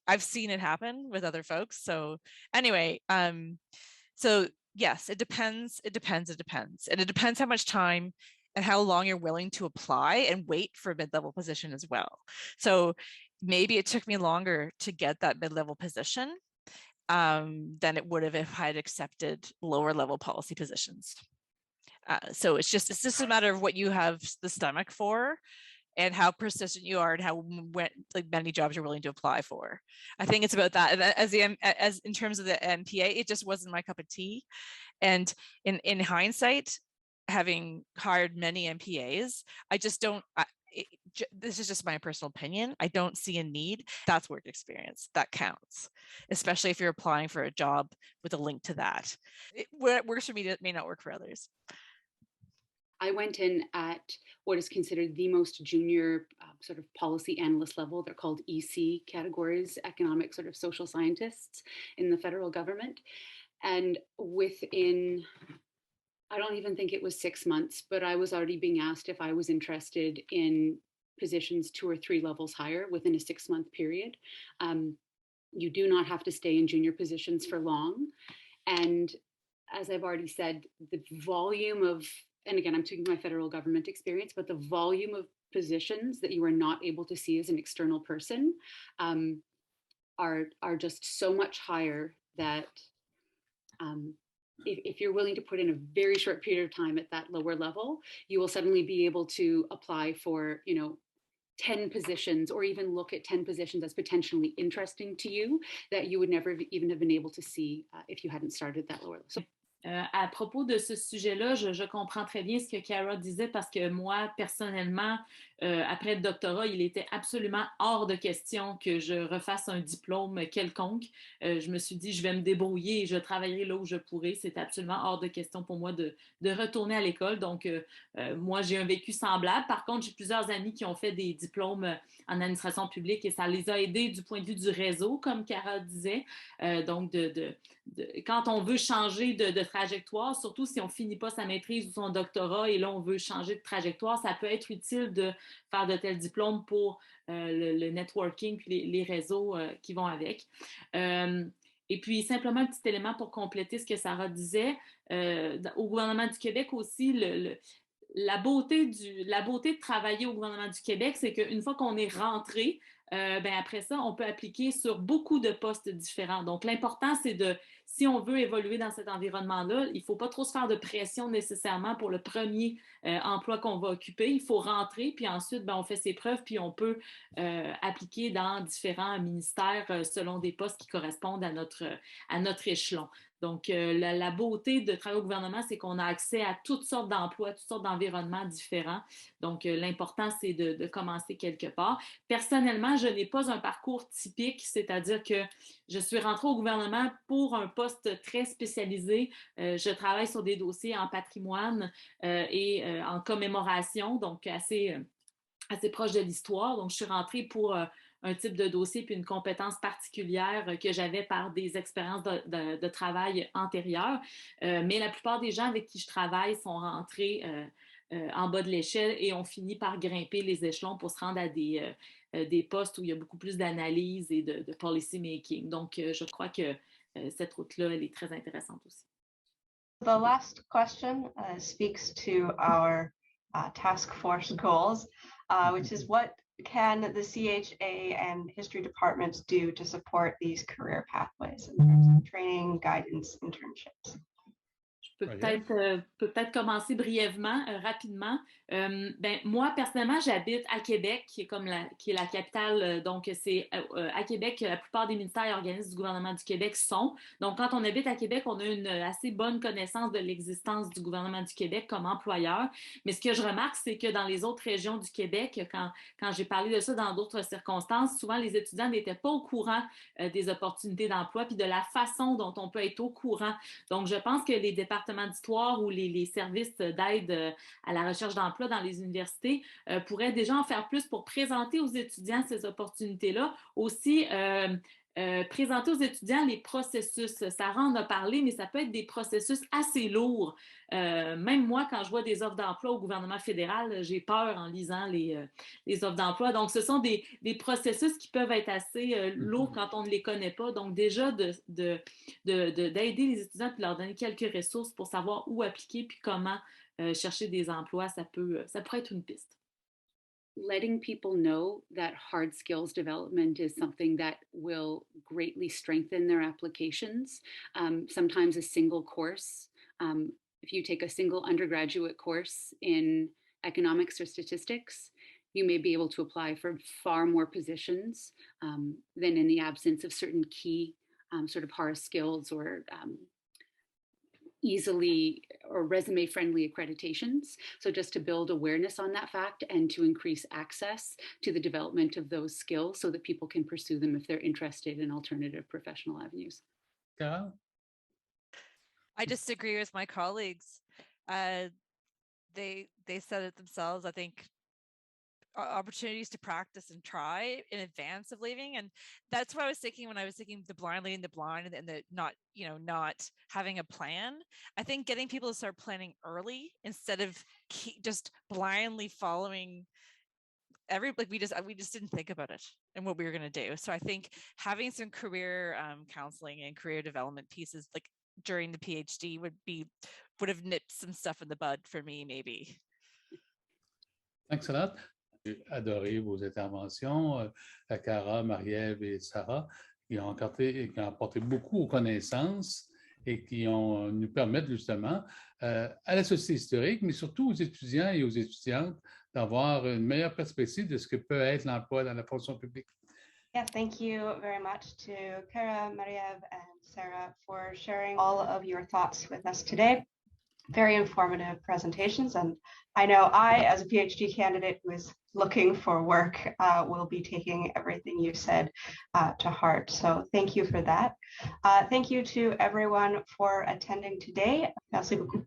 I've seen it happen with other folks. So anyway, so yes, it depends. And it depends how much time and how long you're willing to apply and wait for a mid-level position as well. So maybe it took me longer to get that mid-level position than it would have if I had accepted lower level policy positions. So it's just a matter of what you have the stomach for and how persistent you are and how many jobs you're willing to apply for. I think it's about that. As in terms of the MPA, it just wasn't my cup of tea. And in hindsight, having hired many MPAs, I just don't, this is just my personal opinion. I don't see a need. That's work experience. That counts, especially if you're applying for a job with a link to that. What works for me may not work for others. I went in at what is considered the most junior sort of policy analyst level. They're called EC categories, economic sort of social scientists in the federal government. And within, I don't even think it was 6 months, but I was already being asked if I was interested in positions 2 or 3 levels higher within a 6-month period. You do not have to stay in junior positions for long. And as I've already said, the volume of, and again, I'm speaking my federal government experience, but the volume of positions that you are not able to see as an external person are just so much higher that if you're willing to put in a very short period of time at that lower level, you will suddenly be able to apply for, 10 positions or even look at 10 positions as potentially interesting to you that you would never even have been able to see if you hadn't started that lower level. So, à propos de ce sujet-là, je comprends très bien ce que Cara disait parce que moi, personnellement, après le doctorat, il était absolument hors de question que je refasse un diplôme quelconque. Je me suis dit, je vais me débrouiller et je travaillerai là où je pourrai. C'était absolument hors de question pour moi de retourner à l'école. Donc, moi, j'ai un vécu semblable. Par contre, j'ai plusieurs amis qui ont fait des diplômes en administration publique et ça les a aidés du point de vue du réseau, comme Cara disait. Donc, quand on veut changer de trajectoire, surtout si on ne finit pas sa maîtrise ou son doctorat et là, on veut changer de trajectoire, ça peut être utile de faire de tels diplômes pour le networking puis les réseaux qui vont avec. Et puis, simplement un petit élément pour compléter ce que Sarah disait. Au gouvernement du Québec aussi, la beauté de travailler au gouvernement du Québec, c'est qu'une fois qu'on est rentré, après ça, on peut appliquer sur beaucoup de postes différents. Donc, l'important, c'est si on veut évoluer dans cet environnement-là, il ne faut pas trop se faire de pression nécessairement pour le premier emploi qu'on va occuper. Il faut rentrer, puis ensuite, on fait ses preuves, puis on peut appliquer dans différents ministères selon des postes qui correspondent à notre échelon. Donc, la beauté de travailler au gouvernement, c'est qu'on a accès à toutes sortes d'emplois, toutes sortes d'environnements différents. Donc, l'important, c'est de commencer quelque part. Personnellement, je n'ai pas un parcours typique, c'est-à-dire que je suis rentrée au gouvernement pour un poste très spécialisé. Je travaille sur des dossiers en patrimoine et en commémoration, donc assez proche de l'histoire. Donc, je suis rentrée pour un type de dossier puis une compétence particulière que j'avais par des expériences de travail antérieures. Mais la plupart des gens avec qui je travaille sont rentrés en bas de l'échelle et ont fini par grimper les échelons pour se rendre à des postes où il y a beaucoup plus d'analyse et de policy making. Donc, je crois que cette route-là, elle est très intéressante aussi. The last question speaks to our task force goals, which is what can the CHA and history departments do to support these career pathways in terms of training, guidance, internships? Je peux peut-être commencer brièvement, rapidement. Moi, personnellement, j'habite à Québec, qui est la capitale. Donc, c'est à Québec que la plupart des ministères et organismes du gouvernement du Québec sont. Donc, quand on habite à Québec, on a une assez bonne connaissance de l'existence du gouvernement du Québec comme employeur. Mais ce que je remarque, c'est que dans les autres régions du Québec, quand j'ai parlé de ça dans d'autres circonstances, souvent les étudiants n'étaient pas au courant des opportunités d'emploi puis de la façon dont on peut être au courant. Donc, je pense que les départements d'histoire ou les services d'aide à la recherche d'emploi dans les universités pourraient déjà en faire plus pour présenter aux étudiants ces opportunités-là. Aussi, présenter aux étudiants les processus. Sarah en a parlé, mais ça peut être des processus assez lourds. Même moi, quand je vois des offres d'emploi au gouvernement fédéral, j'ai peur en lisant les offres d'emploi. Donc, ce sont des processus qui peuvent être assez lourds quand on ne les connaît pas. Donc, déjà, d'aider les étudiants et de leur donner quelques ressources pour savoir où appliquer puis comment chercher des emplois, ça pourrait être une piste. Letting people know that hard skills development is something that will greatly strengthen their applications. Sometimes a single course, if you take a single undergraduate course in economics or statistics, you may be able to apply for far more positions than in the absence of certain key sort of hard skills or easily or resume-friendly accreditations. So just to build awareness on that fact and to increase access to the development of those skills so that people can pursue them if they're interested in alternative professional avenues. Carole? I just agree with my colleagues. They said it themselves. I think opportunities to practice and try in advance of leaving, and that's what I was thinking when I was thinking the blind leading the blind and the not having a plan. I think getting people to start planning early instead of just blindly following we just didn't think about it and what we were going to do. So I think having some career counseling and career development pieces like during the PhD would have nipped some stuff in the bud for me, maybe. Thanks a lot. J'ai adoré vos interventions, Cara, Marie-Ève et Sarah, qui ont apporté beaucoup aux connaissances et qui nous permettent justement à la société historique, mais surtout aux étudiants et aux étudiantes d'avoir une meilleure perspective de ce que peut être l'emploi dans la fonction publique. Yes, thank you very much to Cara, Marie-Ève, and Sarah for sharing all of your thoughts with us today. Very informative presentations, and I know I, as a PhD candidate who is looking for work, will be taking everything you said to heart. So thank you for that. Thank you to everyone for attending today. Merci beaucoup.